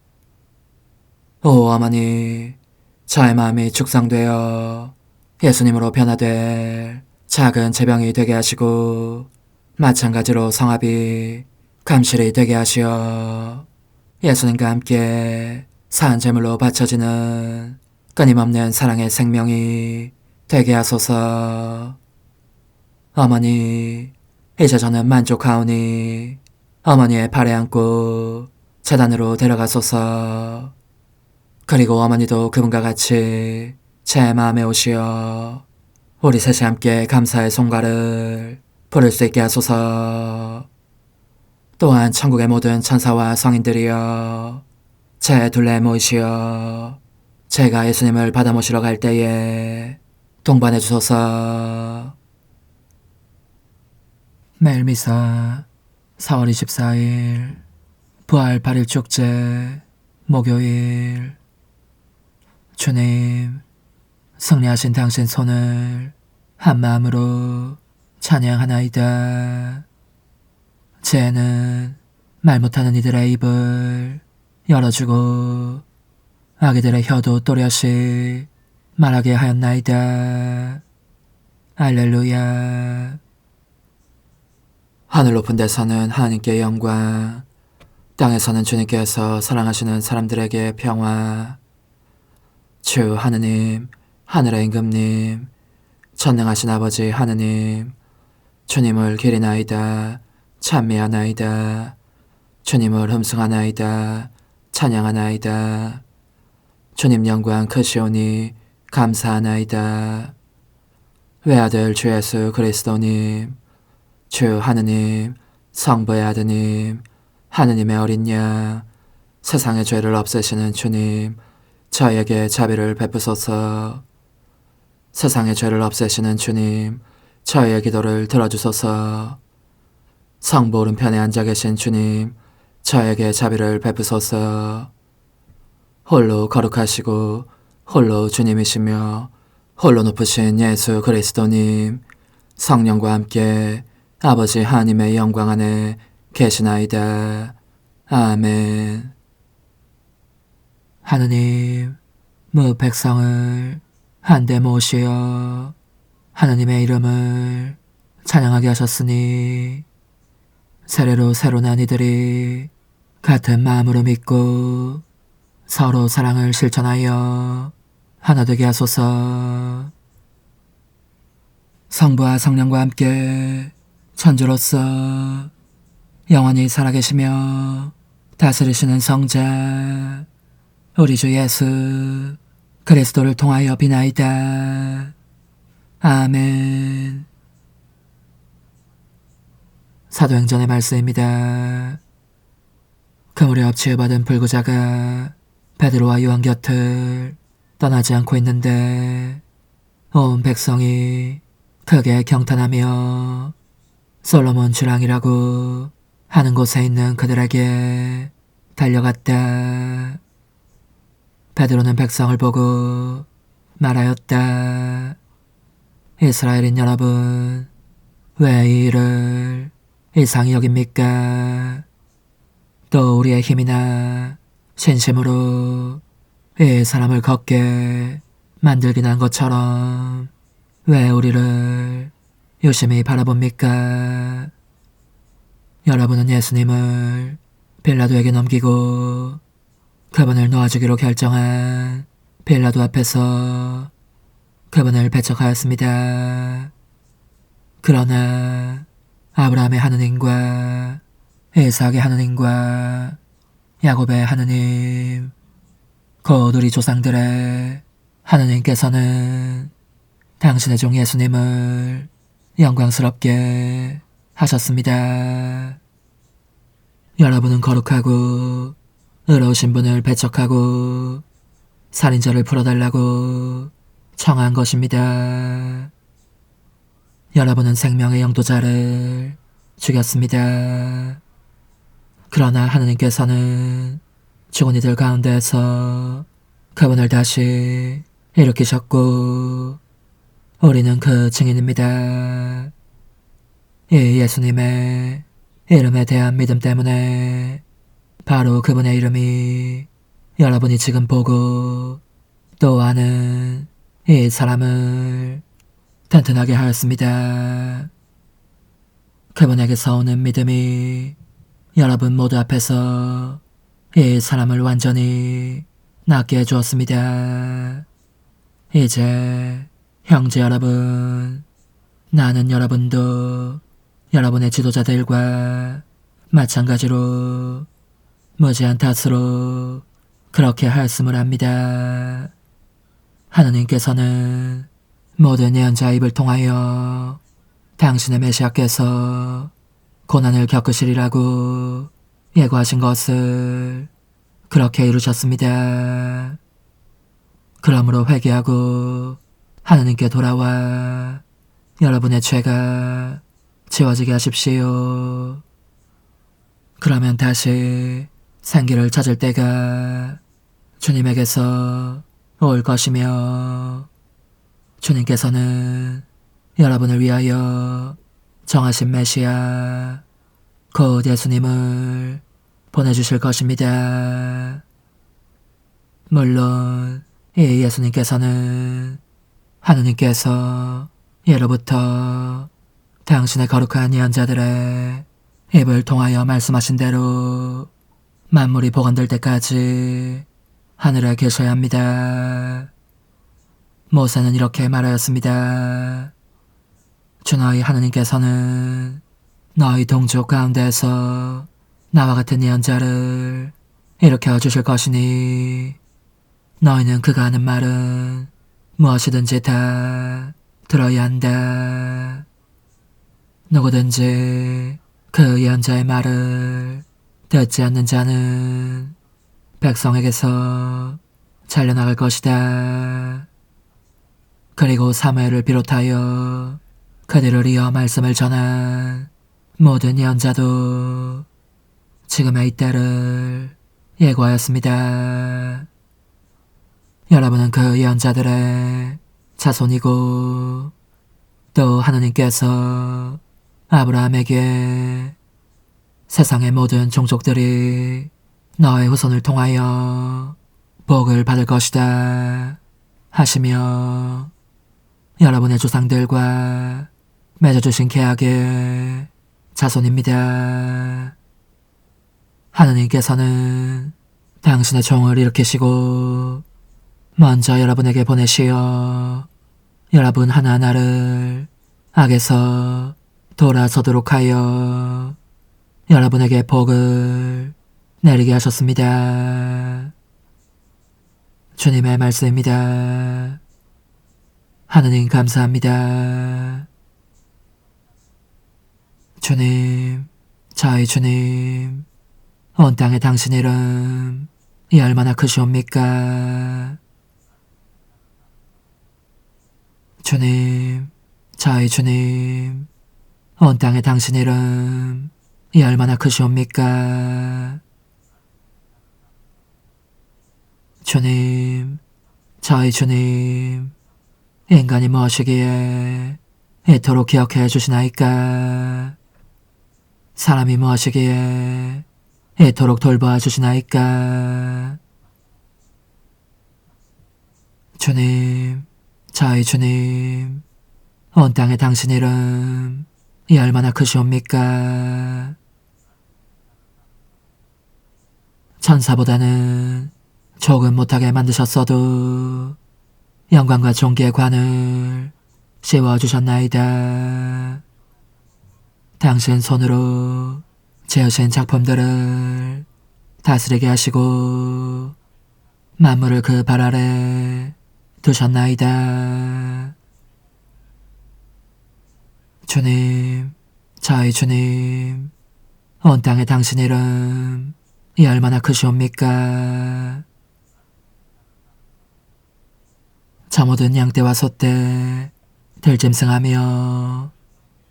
A: 오 어머니, 저의 마음이 축성되어 예수님으로 변화될 작은 제병이 되게 하시고 마찬가지로 성합이 감실이 되게 하시어 예수님과 함께 산 제물로 바쳐지는 끊임없는 사랑의 생명이 되게 하소서. 어머니, 이제 저는 만족하오니 어머니의 발에 안고 제단으로 데려가소서. 그리고 어머니도 그분과 같이 제 마음에 오시어 우리 셋이 함께 감사의 송가를 부를 수 있게 하소서. 또한 천국의 모든 천사와 성인들이여 제 둘레에 모이시어 제가 예수님을 받아 모시러 갈 때에 동반해 주소서. 매일 미사 4월 24일 부활 8일 축제 목요일. 주님, 승리하신 당신 손을 한마음으로 찬양하나이다. 죄는 말 못하는 이들의 입을 열어주고 아기들의 혀도 또렷이 말하게 하였나이다. 알렐루야. 하늘 높은 데서는 하나님께 영광, 땅에서는 주님께서 사랑하시는 사람들에게 평화. 주 하느님, 하늘의 임금님, 전능하신 아버지 하느님, 주님을 기리나이다, 찬미하나이다, 주님을 흠숭하나이다, 찬양하나이다. 주님 영광 크시오니 감사하나이다. 외아들 주 예수 그리스도님, 주 하느님, 성부의 아드님, 하느님의 어린 양, 세상의 죄를 없애시는 주님, 저에게 자비를 베푸소서. 세상의 죄를 없애시는 주님, 저의 기도를 들어주소서. 성부 오른편에 앉아 계신 주님, 저에게 자비를 베푸소서. 홀로 거룩하시고 홀로 주님이시며 홀로 높으신 예수 그리스도님, 성령과 함께 아버지 하나님의 영광 안에 계시나이다. 아멘. 하느님, 백성을 한데 모시어 하느님의 이름을 찬양하게 하셨으니 세례로 새로 난 이들이 같은 마음으로 믿고 서로 사랑을 실천하여 하나 되게 하소서. 성부와 성령과 함께 천주로서 영원히 살아계시며 다스리시는 성자 우리 주 예수 그리스도를 통하여 비나이다. 아멘. 사도행전의 말씀입니다. 그 무렵 치유받은 불구자가 베드로와 요한 곁을 떠나지 않고 있는데 온 백성이 크게 경탄하며 솔로몬 주랑이라고 하는 곳에 있는 그들에게 달려갔다. 베드로는 백성을 보고 말하였다. 이스라엘인 여러분, 왜 이 일을 이상히 여깁니까? 또 우리의 힘이나 신심으로 이 사람을 걷게 만들긴 한 것처럼 왜 우리를 유심히 바라봅니까? 여러분은 예수님을 빌라도에게 넘기고 그분을 놓아주기로 결정한 빌라도 앞에서 그분을 배척하였습니다. 그러나 아브라함의 하느님과 이삭의 하느님과 야곱의 하느님, 곧 우리 조상들의 하느님께서는 당신의 종 예수님을 영광스럽게 하셨습니다. 여러분은 거룩하고 의로우신 분을 배척하고 살인자를 풀어달라고 청한 것입니다. 여러분은 생명의 영도자를 죽였습니다. 그러나 하느님께서는 죽은 이들 가운데서 그분을 다시 일으키셨고 우리는 그 증인입니다. 이 예수님의 이름에 대한 믿음 때문에 바로 그분의 이름이 여러분이 지금 보고 또 아는 이 사람을 튼튼하게 하였습니다. 그분에게서 오는 믿음이 여러분 모두 앞에서 이 사람을 완전히 낫게 해주었습니다. 이제 형제 여러분, 나는 여러분도 여러분의 지도자들과 마찬가지로 무지한 탓으로 그렇게 하였음을 압니다. 하느님께서는 모든 예언자 입을 통하여 당신의 메시아께서 고난을 겪으시리라고 예고하신 것을 그렇게 이루셨습니다. 그러므로 회개하고 하느님께 돌아와 여러분의 죄가 지워지게 하십시오. 그러면 다시 생기를 찾을 때가 주님에게서 올 것이며 주님께서는 여러분을 위하여 정하신 메시아 곧 예수님을 보내주실 것입니다. 물론 이 예수님께서는 하느님께서 예로부터 당신의 거룩한 예언자들의 입을 통하여 말씀하신 대로 만물이 복원될 때까지 하늘에 계셔야 합니다. 모세는 이렇게 말하였습니다. 주 너희 하느님께서는 너희 동족 가운데서 나와 같은 예언자를 일으켜 주실 것이니 너희는 그가 하는 말은 무엇이든지 다 들어야 한다. 누구든지 그 예언자의 말을 듣지 않는 자는 백성에게서 잘려나갈 것이다. 그리고 사무엘을 비롯하여 그들을 이어 말씀을 전한 모든 예언자도 지금의 이때를 예고하였습니다. 여러분은 그 예언자들의 자손이고 또 하느님께서 아브라함에게 세상의 모든 종족들이 너의 후손을 통하여 복을 받을 것이다 하시며 여러분의 조상들과 맺어주신 계약의 자손입니다. 하느님께서는 당신의 종을 일으키시고 먼저 여러분에게 보내시어 여러분 하나하나를 악에서 돌아서도록 하여 여러분에게 복을 내리게 하셨습니다. 주님의 말씀입니다. 하느님 감사합니다. 주님, 저희 주님, 온 땅에 당신 이름 이 얼마나 크시옵니까? 주님, 저희 주님, 온 땅에 당신 이름 이 얼마나 크시옵니까? 주님, 저희 주님, 인간이 무엇이기에 이토록 기억해 주시나이까? 사람이 무엇이기에 이토록 돌보아 주시나이까? 주님, 저희 주님, 온 땅에 당신 이름 이 얼마나 크시옵니까? 천사보다는 조금 못하게 만드셨어도 영광과 존귀의 관을 씌워주셨나이다. 당신 손으로 지으신 작품들을 다스리게 하시고 만물을 그 발 아래 두셨나이다. 주님, 저희 주님, 온 땅에 당신 이름 이 얼마나 크시옵니까? 저 모든 양떼와 소떼, 들짐승하며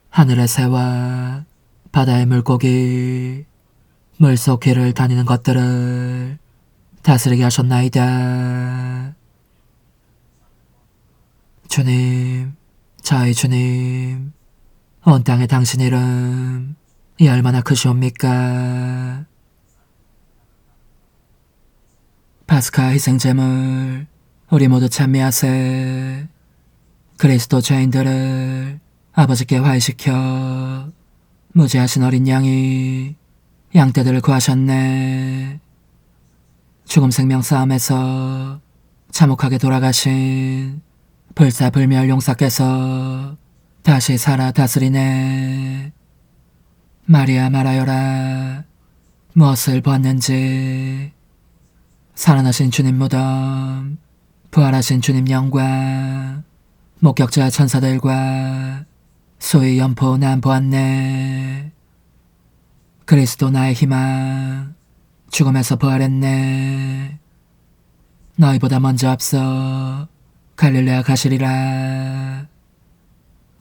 A: 하늘의 새와 바다의 물고기, 물속 길을 다니는 것들을 다스리게 하셨나이다. 주님, 저희 주님, 온 땅에 당신 이름 이 얼마나 크시옵니까? 파스카 희생제물 우리 모두 찬미하세. 그리스도 죄인들을 아버지께 화해시켜 무죄하신 어린 양이 양떼들을 구하셨네. 죽음 생명 싸움에서 참혹하게 돌아가신 불사불멸 용사께서 다시 살아 다스리네. 마리아 말하여라. 무엇을 보았는지. 살아나신 주님 무덤, 부활하신 주님 영광, 목격자 천사들과 소위 연포 난 보았네. 그리스도 나의 희망, 죽음에서 부활했네. 너희보다 먼저 앞서 갈릴레아 가시리라.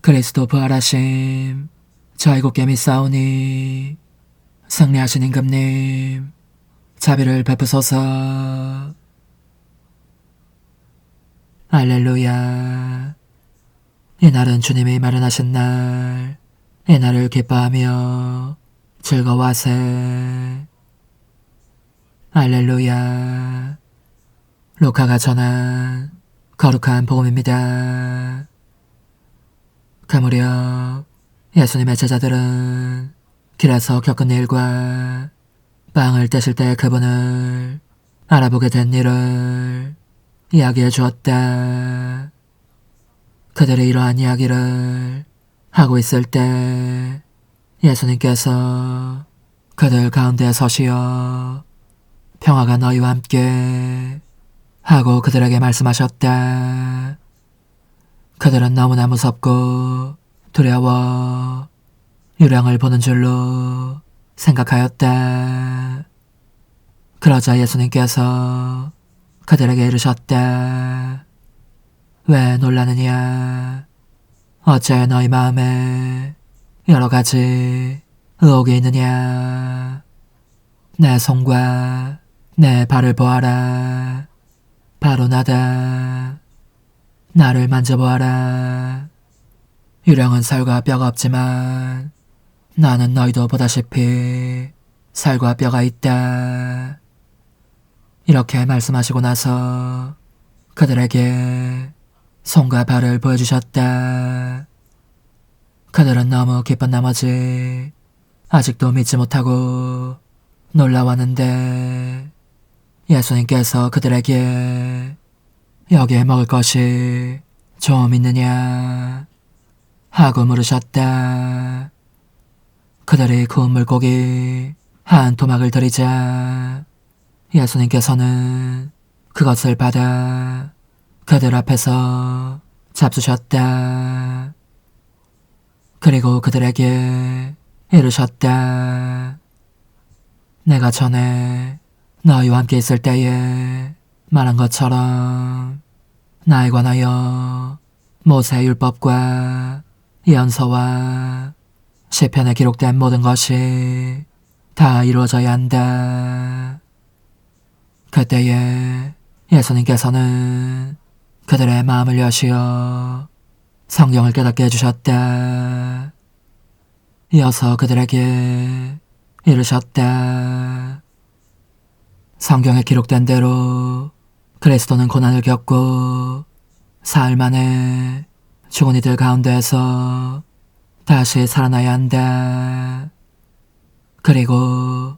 A: 그리스도 부활하심, 저희 곧게 믿사오니 승리하신 임금님, 자비를 베푸소서. 알렐루야. 이날은 주님이 마련하신 날, 이날을 기뻐하며 즐거워하세. 알렐루야. 루카가 전한 거룩한 복음입니다. 그 무렵 예수님의 제자들은 길에서 겪은 일과 빵을 떼실 때 그분을 알아보게 된 일을 이야기해 주었다. 그들이 이러한 이야기를 하고 있을 때 예수님께서 그들 가운데 서시어 평화가 너희와 함께 하고 그들에게 말씀하셨다. 그들은 너무나 무섭고 두려워 유령을 보는 줄로 생각하였다. 그러자 예수님께서 그들에게 이르셨다. 왜 놀라느냐? 어째 너희 마음에 여러 가지 의혹이 있느냐? 내 손과 내 발을 보아라. 바로 나다. 나를 만져보아라. 유령은 살과 뼈가 없지만 나는 너희도 보다시피 살과 뼈가 있다. 이렇게 말씀하시고 나서 그들에게 손과 발을 보여주셨다. 그들은 너무 기쁜 나머지 아직도 믿지 못하고 놀라웠는데 예수님께서 그들에게 여기에 먹을 것이 좀 있느냐 하고 물으셨다. 그들이 구운 물고기 한 토막을 드리자 예수님께서는 그것을 받아 그들 앞에서 잡수셨다. 그리고 그들에게 이르셨다. 내가 전에 너희와 함께 있을 때에 말한 것처럼 나에 관하여 모세의 율법과 예언서와 시편에 기록된 모든 것이 다 이루어져야 한다. 그때에 예수님께서는 그들의 마음을 여시어 성경을 깨닫게 해주셨다. 이어서 그들에게 이르셨다. 성경에 기록된 대로 그리스도는 고난을 겪고 사흘 만에 죽은 이들 가운데에서 다시 살아나야 한다. 그리고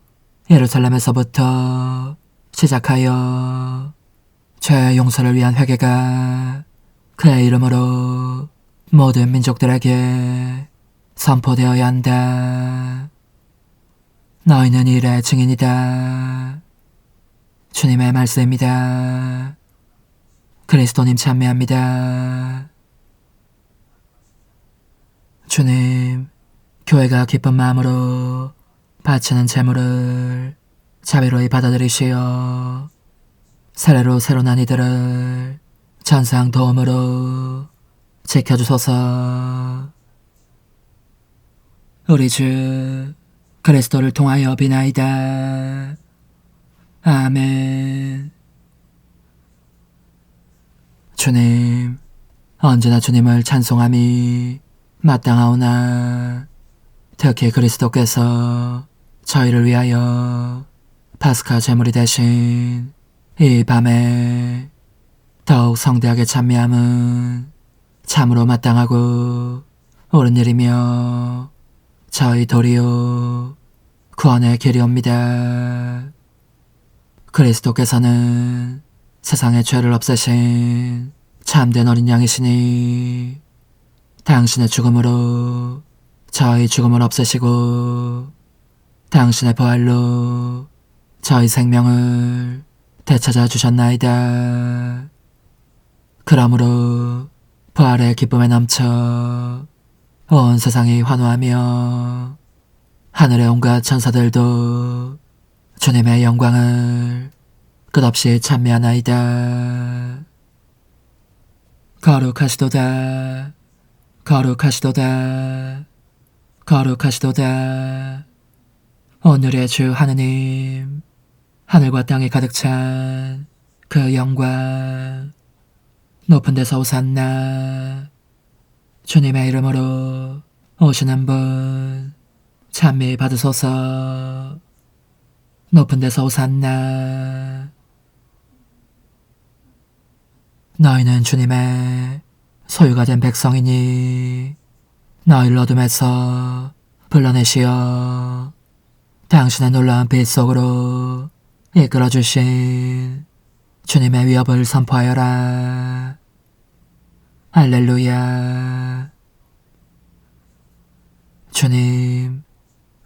A: 예루살렘에서부터 시작하여 죄의 용서를 위한 회개가 그의 이름으로 모든 민족들에게 선포되어야 한다. 너희는 이 일의 증인이다. 주님의 말씀입니다. 그리스도님 찬미합니다. 주님, 교회가 기쁜 마음으로 바치는 제물을 자비로이 받아들이시어 세례로 새로 난 이들을 전상 도움으로 지켜주소서. 우리 주 그리스도를 통하여 비나이다. 아멘. 주님, 언제나 주님을 찬송함이 마땅하오나 특히 그리스도께서 저희를 위하여 파스카 제물이 되신 이 밤에 더욱 성대하게 찬미함은 참으로 마땅하고 옳은 일이며 저희 도리요 구원의 길이옵니다. 그리스도께서는 세상의 죄를 없애신 참된 어린 양이시니 당신의 죽음으로 저희 죽음을 없애시고 당신의 부활로 저희 생명을 되찾아 주셨나이다. 그러므로 부활의 기쁨에 넘쳐 온 세상이 환호하며 하늘의 온갖 천사들도 주님의 영광을 끝없이 찬미하나이다. 거룩하시도다. 거룩하시도다. 거룩하시도다. 오늘의 주 하느님, 하늘과 땅이 가득 찬 그 영광, 높은 데서 오산나. 주님의 이름으로 오시는 분 찬미 받으소서. 높은 데서 오산나. 너희는 주님의 소유가 된 백성이니 너희를 어둠에서 불러내시어 당신의 놀라운 빛 속으로 이끌어주신 주님의 위협을 선포하여라. 할렐루야. 주님,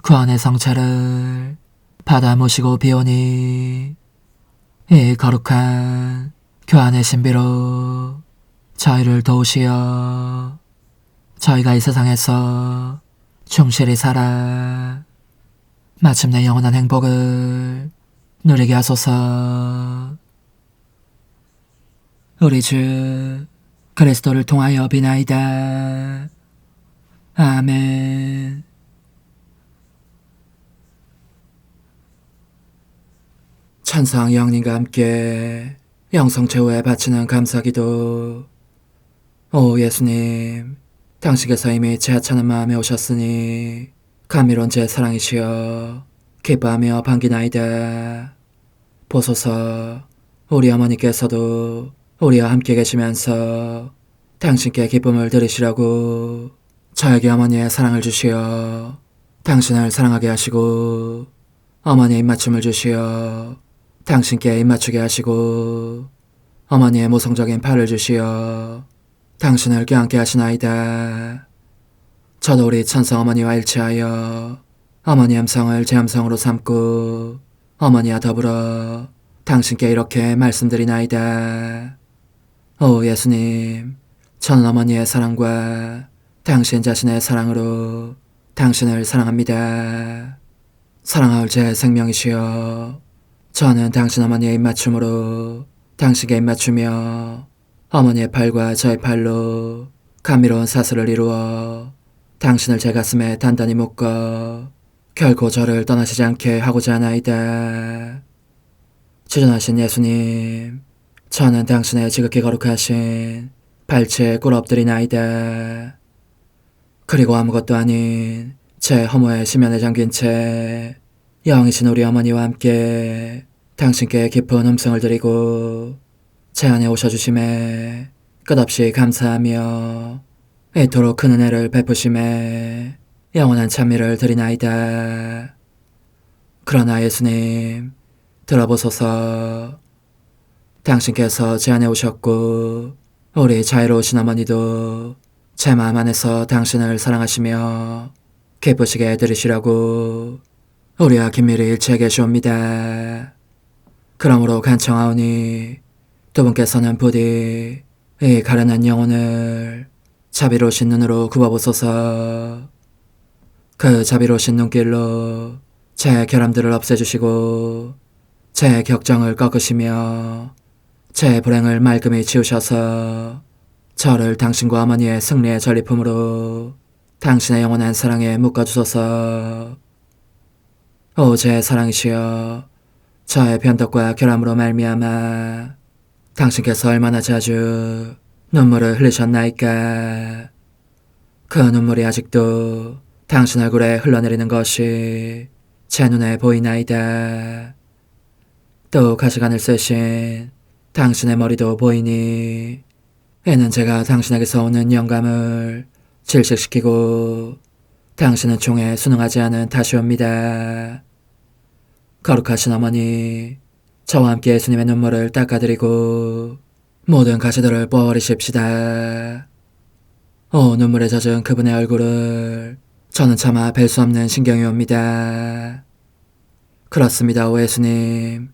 A: 구원의 성체를 받아 모시고 비오니 이 거룩한 교환의 신비로 저희를 도우시어 저희가 이 세상에서 충실히 살아 마침내 영원한 행복을 누리게 하소서. 우리 주 그리스도를 통하여 비나이다. 아멘. 천상 영님과 함께 영성 최후에 바치는 감사기도. 오 예수님, 당신께서 이미 제 하찮은 마음에 오셨으니 감미로운 제 사랑이시여 기뻐하며 반기나이다. 보소서 우리 어머니께서도 우리와 함께 계시면서 당신께 기쁨을 드리시라고 저에게 어머니의 사랑을 주시어 당신을 사랑하게 하시고 어머니의 입맞춤을 주시어 당신께 입맞추게 하시고 어머니의 모성적인 팔을 주시어 당신을 껴안게 하시나이다. 저도 우리 천성 어머니와 일치하여 어머니 음성을 제 음성으로 삼고 어머니와 더불어 당신께 이렇게 말씀드리나이다. 오 예수님, 저는 어머니의 사랑과 당신 자신의 사랑으로 당신을 사랑합니다. 사랑하올 제 생명이시여, 저는 당신 어머니의 입맞춤으로 당신께 입맞추며 어머니의 팔과 저의 팔로 감미로운 사슬을 이루어 당신을 제 가슴에 단단히 묶어 결코 저를 떠나시지 않게 하고자 하나이다. 주전하신 예수님, 저는 당신의 지극히 거룩하신 발치에 꿇어 엎드리나이다. 그리고 아무것도 아닌 제 허무의 심연에 잠긴 채 영이신 우리 어머니와 함께 당신께 깊은 음성을 드리고 제 안에 오셔주심에 끝없이 감사하며 이토록 큰 은혜를 베푸심에 영원한 찬미를 드리나이다. 그러나 예수님, 들어보소서. 당신께서 제 안에 오셨고 우리 자애로우신 어머니도 제 마음 안에서 당신을 사랑하시며 기쁘시게 들으시라고 우리와 긴밀히 일치해 계시옵니다. 그러므로 간청하오니 두 분께서는 부디 이 가련한 영혼을 자비로우신 눈으로 굽어보소서. 그 자비로우신 눈길로 제 결함들을 없애주시고 제 격정을 꺾으시며 제 불행을 말끔히 지우셔서 저를 당신과 어머니의 승리의 전리품으로 당신의 영원한 사랑에 묶어주소서. 오 제 사랑이시여, 저의 변덕과 결함으로 말미암아 당신께서 얼마나 자주 눈물을 흘리셨나이까. 그 눈물이 아직도 당신 얼굴에 흘러내리는 것이 제 눈에 보이나이다. 또 가시관을 쓰신 당신의 머리도 보이니 이는 제가 당신에게서 오는 영감을 질식시키고 당신은 총에 순응하지 않은 탓이옵니다. 거룩하신 어머니, 저와 함께 예수님의 눈물을 닦아드리고 모든 가시들을 뽑아버리십시다. 오 눈물에 젖은 그분의 얼굴을 저는 차마 뵐 수 없는 신경이 옵니다. 그렇습니다, 오 예수님.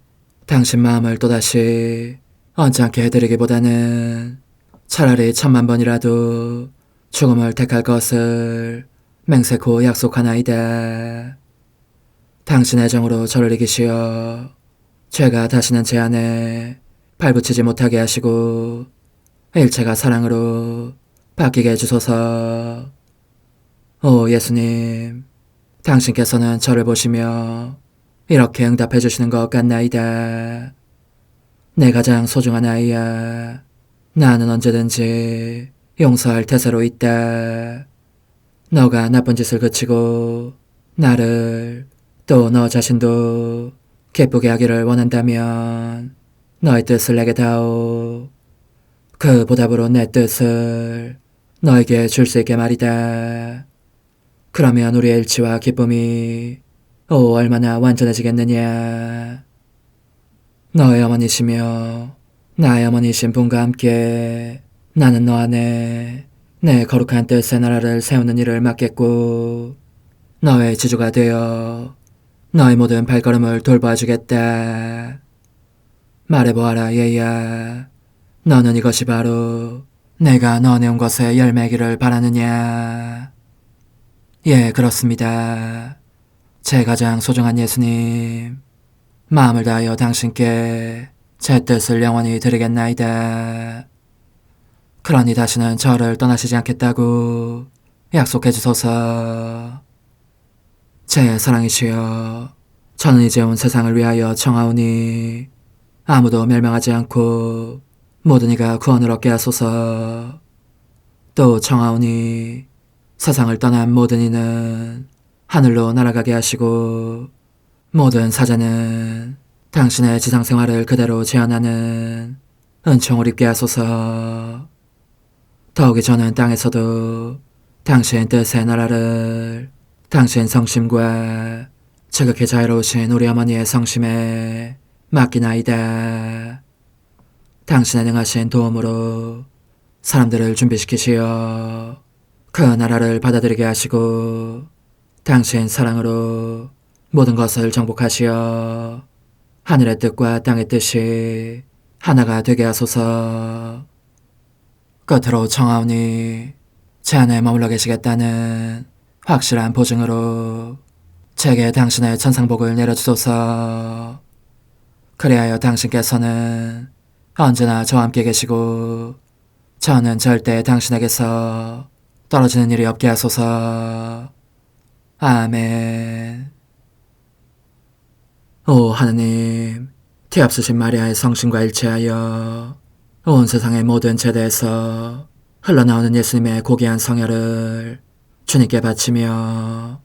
A: 당신 마음을 또다시 언짢게 해드리기보다는 차라리 10,000,000번이라도 죽음을 택할 것을 맹세코 약속하나이다. 당신의 정으로 저를 이기시어 죄가 다시는 제 안에 발붙이지 못하게 하시고 일체가 사랑으로 바뀌게 해주소서. 오 예수님, 당신께서는 저를 보시며 이렇게 응답해 주시는 것 같나이다. 내 가장 소중한 아이야, 나는 언제든지 용서할 태세로 있다. 너가 나쁜 짓을 그치고 나를 또 너 자신도 기쁘게 하기를 원한다면 너의 뜻을 내게 다오. 그 보답으로 내 뜻을 너에게 줄 수 있게 말이다. 그러면 우리의 일치와 기쁨이 얼마나 완전해지겠느냐. 너의 어머니시며 나의 어머니신 분과 함께 나는 너 안에 내 거룩한 뜻의 나라를 세우는 일을 맡겠고 너의 지주가 되어 너의 모든 발걸음을 돌봐주겠다. 말해보아라 얘야, 너는 이것이 바로 내가 넣어내온 것의 열매기를 바라느냐. 예, 그렇습니다. 제 가장 소중한 예수님, 마음을 다하여 당신께 제 뜻을 영원히 드리겠나이다. 그러니 다시는 저를 떠나시지 않겠다고 약속해 주소서. 제 사랑이시여, 저는 이제 온 세상을 위하여 청하오니 아무도 멸망하지 않고 모든 이가 구원을 얻게 하소서. 또 청하오니 세상을 떠난 모든 이는 하늘로 날아가게 하시고 모든 사자는 당신의 지상생활을 그대로 제한하는 은총을 입게 하소서. 더욱이 저는 땅에서도 당신 뜻의 나라를 당신 성심과 지극히 자유로우신 우리 어머니의 성심에 맡기나이다. 당신의 능하신 도움으로 사람들을 준비시키시어 그 나라를 받아들이게 하시고 당신 사랑으로 모든 것을 정복하시어 하늘의 뜻과 땅의 뜻이 하나가 되게 하소서. 끝으로 청하오니 제 안에 머물러 계시겠다는 확실한 보증으로 제게 당신의 천상복을 내려주소서. 그리하여 당신께서는 언제나 저와 함께 계시고 저는 절대 당신에게서 떨어지는 일이 없게 하소서. 아멘. 오 하느님, 뒤앞서신 마리아의 성심과 일치하여 온 세상의 모든 제대에서 흘러나오는 예수님의 고귀한 성혈을 주님께 바치며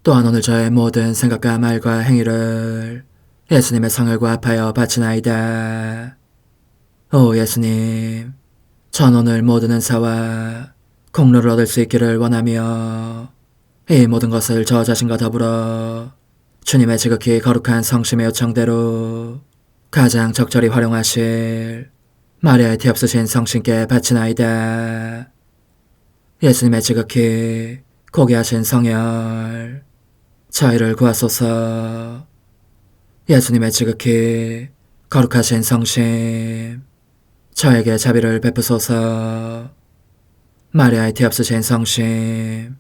A: 또한 오늘 저의 모든 생각과 말과 행위를 예수님의 성혈과 합하여 바치나이다. 오 예수님, 전 오늘 모든 은사와 공로를 얻을 수 있기를 원하며 이 모든 것을 저 자신과 더불어 주님의 지극히 거룩한 성심의 요청대로 가장 적절히 활용하실 마리아의 뒤앞서신 성신께 바치나이다. 예수님의 지극히 고귀하신 성혈, 저희를 구하소서. 예수님의 지극히 거룩하신 성심, 저에게 자비를 베푸소서. 마리아의 뒤앞서신 성심,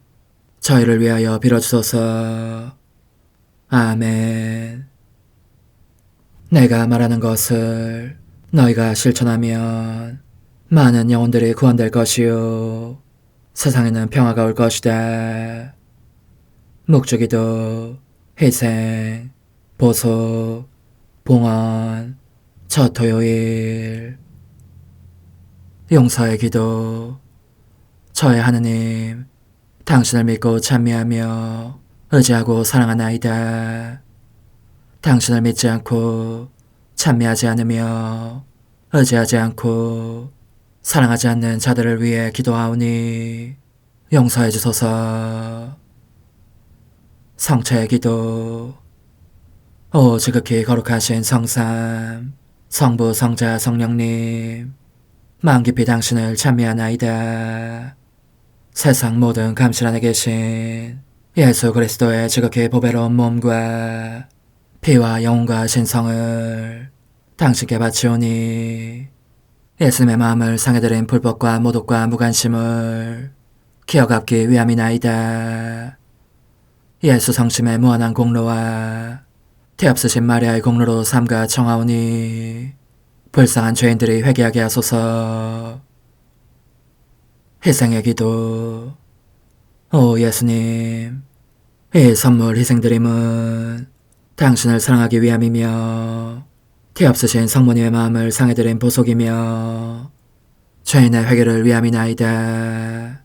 A: 저희를 위하여 빌어주소서. 아멘. 내가 말하는 것을 너희가 실천하면 많은 영혼들이 구원될 것이요 세상에는 평화가 올 것이다. 묵주기도, 희생, 보속, 봉헌, 첫 토요일. 용서의 기도. 저의 하느님, 당신을 믿고 찬미하며 의지하고 사랑하나이다. 당신을 믿지 않고 찬미하지 않으며 의지하지 않고 사랑하지 않는 자들을 위해 기도하오니 용서해 주소서. 성체의 기도. 오 지극히 거룩하신 성삼, 성부, 성자, 성령님, 마음 깊이 당신을 찬미하나이다. 세상 모든 감실 안에 계신 예수 그리스도의 지극히 보배로운 몸과 피와 영혼과 신성을 당신께 바치오니 예수님의 마음을 상해드린 불법과 모독과 무관심을 기어갚기 위함이나이다. 예수 성심의 무한한 공로와 뒤앞서신 마리아의 공로로 삼가 청하오니 불쌍한 죄인들이 회개하게 하소서. 희생의 기도. 오 예수님, 이 선물 희생드림은 당신을 사랑하기 위함이며 뒤앞서신 성모님의 마음을 상해드린 보속이며 죄인의 회개를 위함이나이다.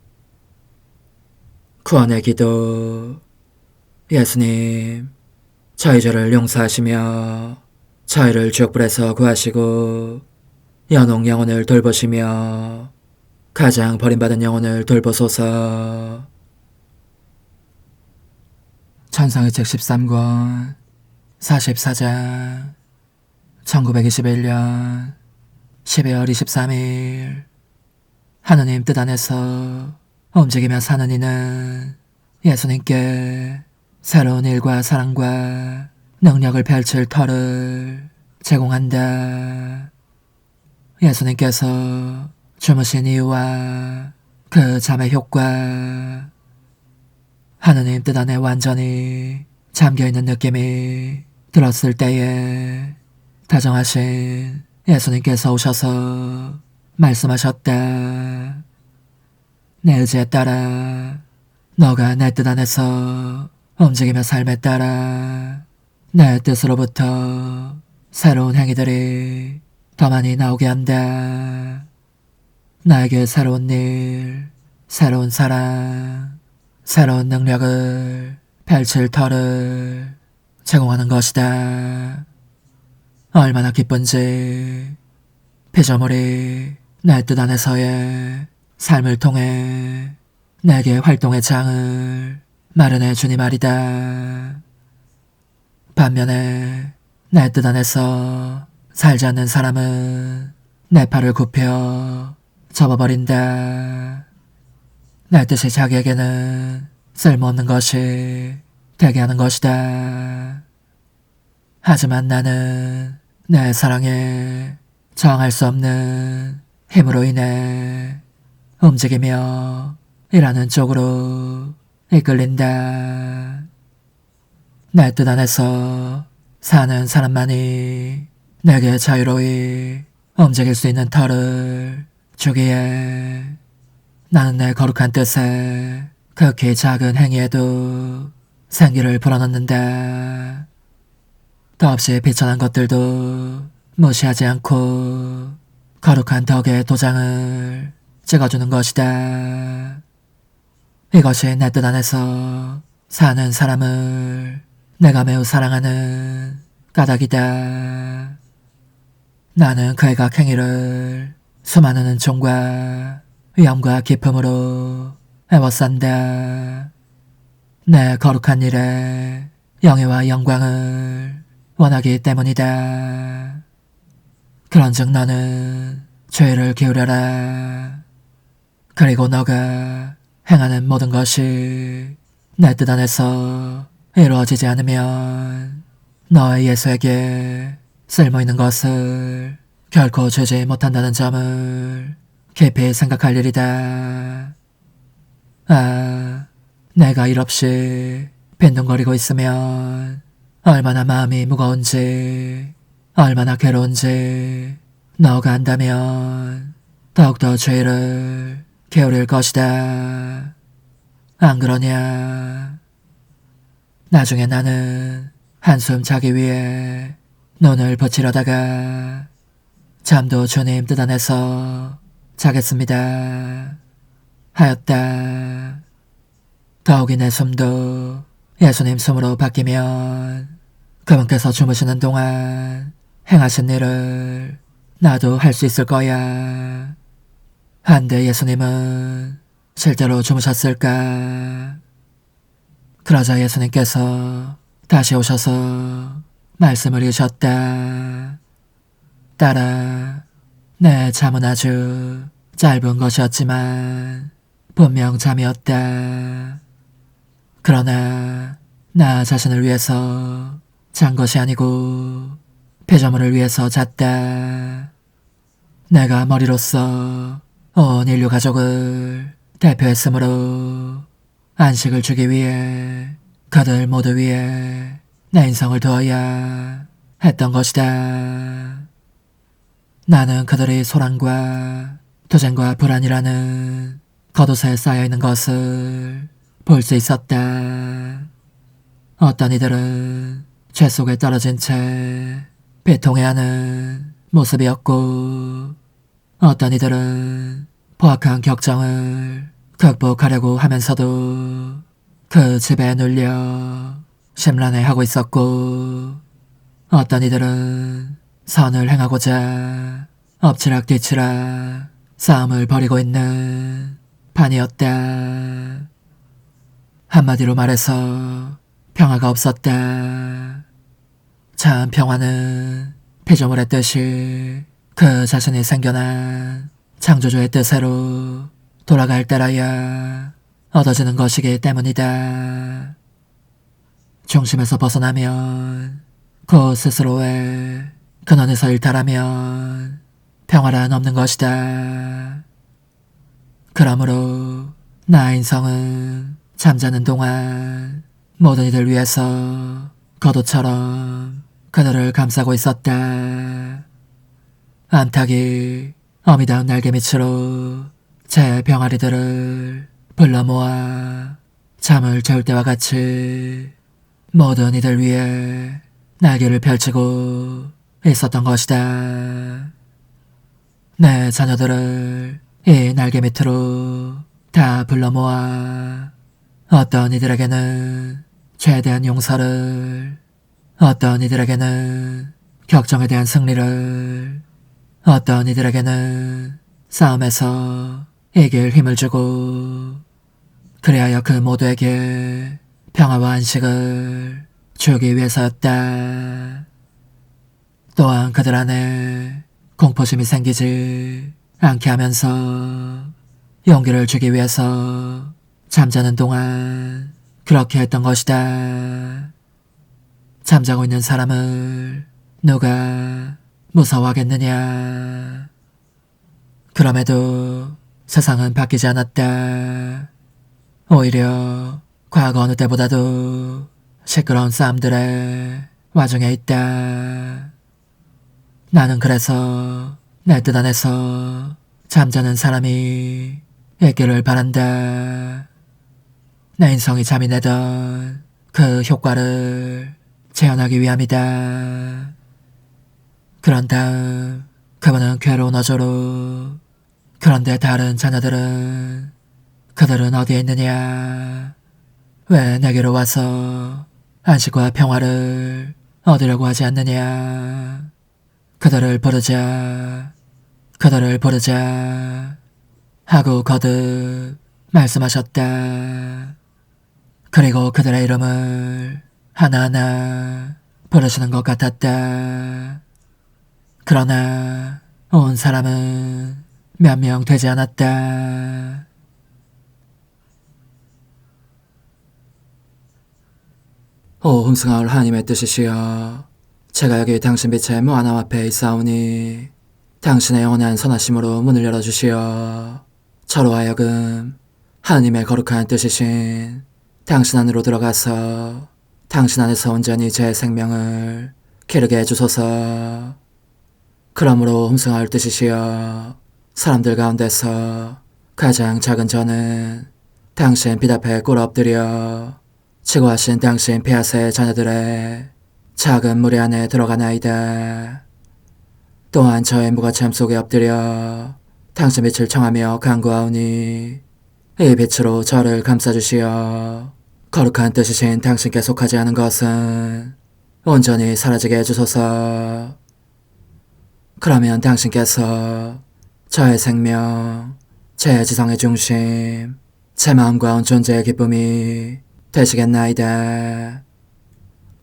A: 구원의 기도. 예수님, 저희 죄를 용서하시며 저희를 지옥불에서 구하시고 연옥 영혼을 돌보시며 가장 버림받은 영혼을 돌보소서. 천상의 책 13권 44장 1921년 12월 23일 하느님 뜻 안에서 움직이며 사는 이는 예수님께 새로운 일과 사랑과 능력을 펼칠 터를 제공한다. 예수님께서 주무신 이유와 그 잠의 효과. 하느님 뜻 안에 완전히 잠겨있는 느낌이 들었을 때에 다정하신 예수님께서 오셔서 말씀하셨다. 내 의지에 따라 너가 내 뜻 안에서 움직이며 삶에 따라 내 뜻으로부터 새로운 행위들이 더 많이 나오게 한다. 나에게 새로운 일, 새로운 사랑, 새로운 능력을 펼칠 털을 제공하는 것이다. 얼마나 기쁜지 피조물이 내 뜻 안에서의 삶을 통해 내게 활동의 장을 마련해 주니 말이다. 반면에 내 뜻 안에서 살지 않는 사람은 내 팔을 굽혀 접어버린다. 내 뜻이 자기에게는 쓸모없는 것이 되게 하는 것이다. 하지만 나는 내 사랑에 저항할 수 없는 힘으로 인해 움직이며 일하는 쪽으로 이끌린다. 내 뜻 안에서 사는 사람만이 내게 자유로이 움직일 수 있는 털을 주기에 나는 내 거룩한 뜻에 극히 작은 행위에도 생기를 불어넣는다. 더없이 비천한 것들도 무시하지 않고 거룩한 덕의 도장을 찍어주는 것이다. 이것이 내 뜻 안에서 사는 사람을 내가 매우 사랑하는 까닭이다. 나는 그의 각 행위를 수많은 은총과 위엄과 기쁨으로 애워싼다. 내 거룩한 일에 영예와 영광을 원하기 때문이다. 그런즉 너는 죄를 기울여라. 그리고 너가 행하는 모든 것이 내 뜻 안에서 이루어지지 않으면 너의 예수에게 쓸모있는 것을 결코 주지 못한다는 점을 깊이 생각할 일이다. 아, 내가 일없이 빈둥거리고 있으면 얼마나 마음이 무거운지, 얼마나 괴로운지 너가 안다면 더욱더 죄를 게으릴 것이다. 안 그러냐? 나중에 나는 한숨 자기 위해 눈을 붙이려다가 잠도 주님 뜻 안에서 자겠습니다 하였다. 더욱이 내 숨도 예수님 숨으로 바뀌면 그분께서 주무시는 동안 행하신 일을 나도 할 수 있을 거야. 한데 예수님은 실제로 주무셨을까? 그러자 예수님께서 다시 오셔서 말씀을 이으셨다. 딸아, 내 잠은 아주 짧은 것이었지만 분명 잠이었다. 그러나 나 자신을 위해서 잔 것이 아니고 피조물을 위해서 잤다. 내가 머리로서 온 인류 가족을 대표했으므로 안식을 주기 위해 그들 모두 위에 내 인성을 두어야 했던 것이다. 나는 그들의 소란과 투쟁과 불안이라는 겉옷에 쌓여있는 것을 볼 수 있었다. 어떤 이들은 죄 속에 떨어진 채 비통해하는 모습이었고, 어떤 이들은 포악한 격정을 극복하려고 하면서도 그 집에 눌려 심란해하고 있었고, 어떤 이들은 선을 행하고자 엎치락 뒤치락 싸움을 벌이고 있는 판이었다. 한마디로 말해서 평화가 없었다. 참 평화는 피조물의 뜻이 그 자신이 생겨난 창조주의 뜻대로 돌아갈 때라야 얻어지는 것이기 때문이다. 중심에서 벗어나면 그 스스로의 근원에서 일탈하면 평화란 없는 것이다. 그러므로 나 인성은 잠자는 동안 모든 이들 위해서 겉옷처럼 그들을 감싸고 있었다. 암탉이 어미다운 날개 밑으로 제 병아리들을 불러 모아 잠을 재울 때와 같이 모든 이들 위해 날개를 펼치고 있었던 것이다. 내 자녀들을 이 날개 밑으로 다 불러 모아 어떤 이들에게는 죄에 대한 용서를, 어떤 이들에게는 격정에 대한 승리를, 어떤 이들에게는 싸움에서 이길 힘을 주고, 그리하여 그 모두에게 평화와 안식을 주기 위해서였다. 또한 그들 안에 공포심이 생기지 않게 하면서 용기를 주기 위해서 잠자는 동안 그렇게 했던 것이다. 잠자고 있는 사람을 누가 무서워하겠느냐. 그럼에도 세상은 바뀌지 않았다. 오히려 과거 어느 때보다도 시끄러운 싸움들의 와중에 있다. 나는 그래서 내 뜻 안에서 잠자는 사람이 있기를 바란다. 내 인성이 잠이 내던 그 효과를 재현하기 위함이다. 그런 다음 그분은 괴로운 어조로, 그런데 다른 자녀들은, 그들은 어디에 있느냐? 왜 내게로 와서 안식과 평화를 얻으려고 하지 않느냐? 그들을 부르자, 그들을 부르자 하고 거듭 말씀하셨다. 그리고 그들의 이름을 하나하나 부르시는 것 같았다. 그러나 온 사람은 몇 명 되지 않았다. 오 흠승하올 하나님의 뜻이시여, 제가 여기 당신 빛의 무한함 앞에 있사오니 당신의 영원한 선하심으로 문을 열어주시어 저로 하여금 하나님의 거룩한 뜻이신 당신 안으로 들어가서 당신 안에서 온전히 제 생명을 기르게 해주소서. 그러므로 흠승하올 뜻이시여, 사람들 가운데서 가장 작은 저는 당신 빛 앞에 꿇어 엎드려 지고하신 당신 폐하세 자녀들의 작은 무리 안에 들어가나이다. 또한 저의 무거참 속에 엎드려 당신 빛을 청하며 간구하오니 이 빛으로 저를 감싸주시어 거룩한 뜻이신 당신께 속하지 않은 것은 온전히 사라지게 해주소서. 그러면 당신께서 저의 생명, 제 지성의 중심, 제 마음과 온 존재의 기쁨이 되시겠나이다.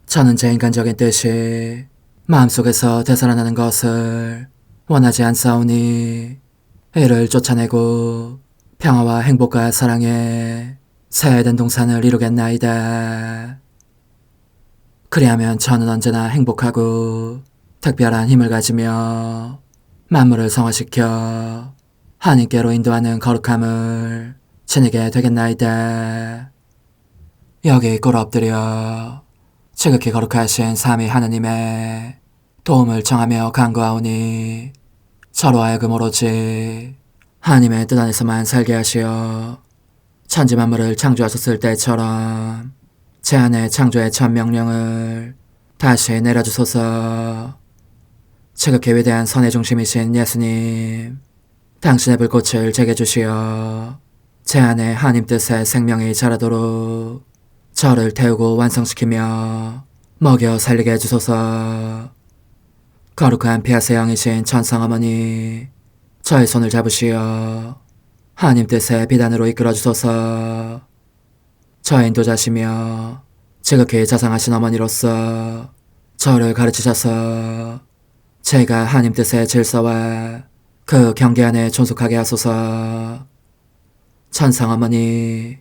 A: 저는 제 인간적인 뜻이 마음속에서 되살아나는 것을 원하지 않사오니 이를 쫓아내고 평화와 행복과 사랑의 새 에덴 동산을 이루겠나이다. 그리하면 저는 언제나 행복하고 특별한 힘을 가지며 만물을 성화시켜 하나님께로 인도하는 거룩함을 지니게 되겠나이다. 여기 꿇어 엎드려 지극히 거룩하신 삼위 하느님의 도움을 청하며 간구하오니 저로 하여금 오로지 하나님의 뜻 안에서만 살게 하시어 천지 만물을 창조하셨을 때처럼 제 안에 창조의 첫 명령을 다시 내려주소서. 지극히 위대한 선의 중심이신 예수님, 당신의 불꽃을 제게 주시어 제 안에 하나님 뜻의 생명이 자라도록 저를 태우고 완성시키며 먹여 살리게 해주소서. 거룩한 피아세 영이신 천성어머니, 저의 손을 잡으시어 하나님 뜻의 비단으로 이끌어주소서. 저의 인도자시며 지극히 자상하신 어머니로서 저를 가르치셔서 제가 하나님 뜻의 질서와 그 경계 안에 존속하게 하소서. 천상어머니,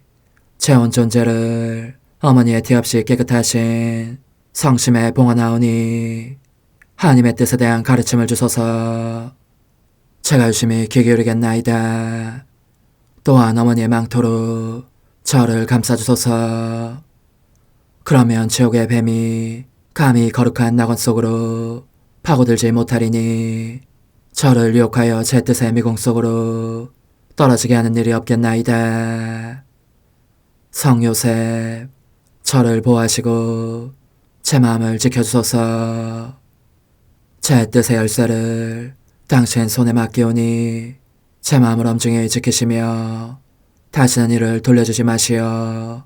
A: 제 온 존재를 어머니의 티 없이 깨끗하신 성심에 봉헌하오니 하나님의 뜻에 대한 가르침을 주소서. 제가 열심히 귀 기울이겠나이다. 또한 어머니의 망토로 저를 감싸주소서. 그러면 지옥의 뱀이 감히 거룩한 낙원 속으로 파고들지 못하리니 저를 유혹하여 제 뜻의 미궁 속으로 떨어지게 하는 일이 없겠나이다. 성 요셉, 저를 보호하시고 제 마음을 지켜주소서. 제 뜻의 열쇠를 당신 손에 맡기오니 제 마음을 엄중히 지키시며 다시는 이를 돌려주지 마시어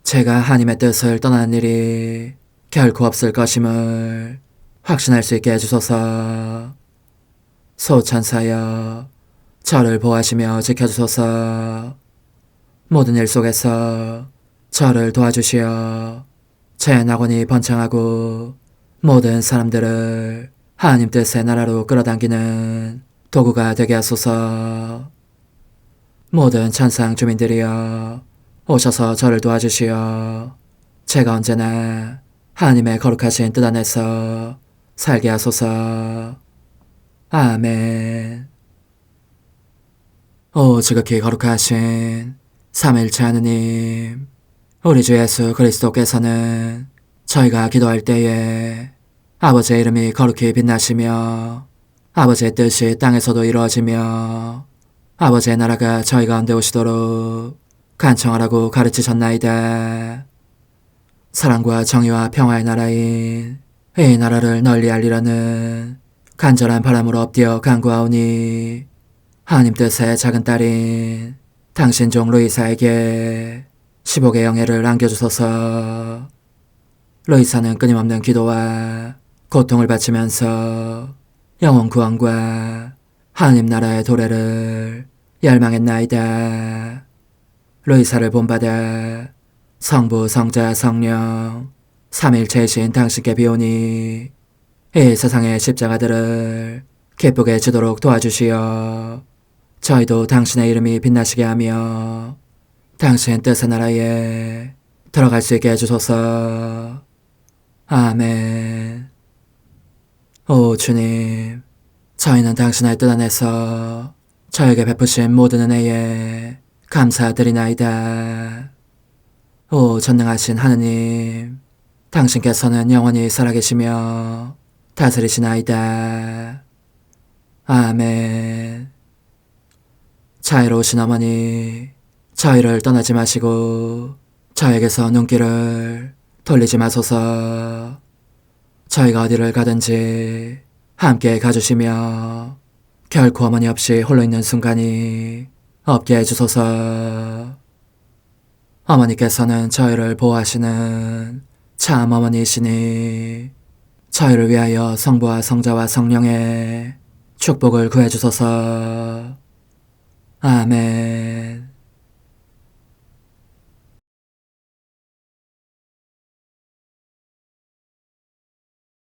A: 제가 하나님의 뜻을 떠나는 일이 결코 없을 것임을 확신할 수 있게 해주소서. 소천사여, 저를 보호하시며 지켜주소서. 모든 일 속에서 저를 도와주시어 제 낙원이 번창하고 모든 사람들을 하나님 뜻의 나라로 끌어당기는 도구가 되게 하소서. 모든 천상 주민들이여, 오셔서 저를 도와주시어 제가 언제나 하나님의 거룩하신 뜻 안에서 살게 하소서. 아멘. 오 지극히 거룩하신 삼위일체 하느님, 우리 주 예수 그리스도께서는 저희가 기도할 때에 아버지의 이름이 거룩히 빛나시며 아버지의 뜻이 땅에서도 이루어지며 아버지의 나라가 저희 가운데 오시도록 간청하라고 가르치셨나이다. 사랑과 정의와 평화의 나라인 이 나라를 널리 알리라는 간절한 바람으로 엎드려 간구하오니 하나님 뜻의 작은 딸인 당신 종 루이사에게 10억의 영예를 안겨주소서. 루이사는 끊임없는 기도와 고통을 바치면서 영혼 구원과 하나님 나라의 도래를 열망했나이다. 루이사를 본받아 성부, 성자, 성령 삼위일체이신 당신께 비오니 이 세상의 십자가들을 기쁘게 지도록 도와주시어 저희도 당신의 이름이 빛나시게 하며 당신 뜻의 나라에 들어갈 수 있게 해주소서. 아멘. 오 주님, 저희는 당신의 뜻 안에서 저에게 베푸신 모든 은혜에 감사드리나이다. 오 전능하신 하느님, 당신께서는 영원히 살아계시며 다스리시나이다. 아멘. 자애로우신 어머니, 저희를 떠나지 마시고 저에게서 눈길을 돌리지 마소서. 저희가 어디를 가든지 함께 가주시며 결코 어머니 없이 홀로 있는 순간이 없게 해주소서. 어머니께서는 저희를 보호하시는 참 어머니이시니 저희를 위하여 성부와 성자와 성령의 축복을 구해주소서. 아멘.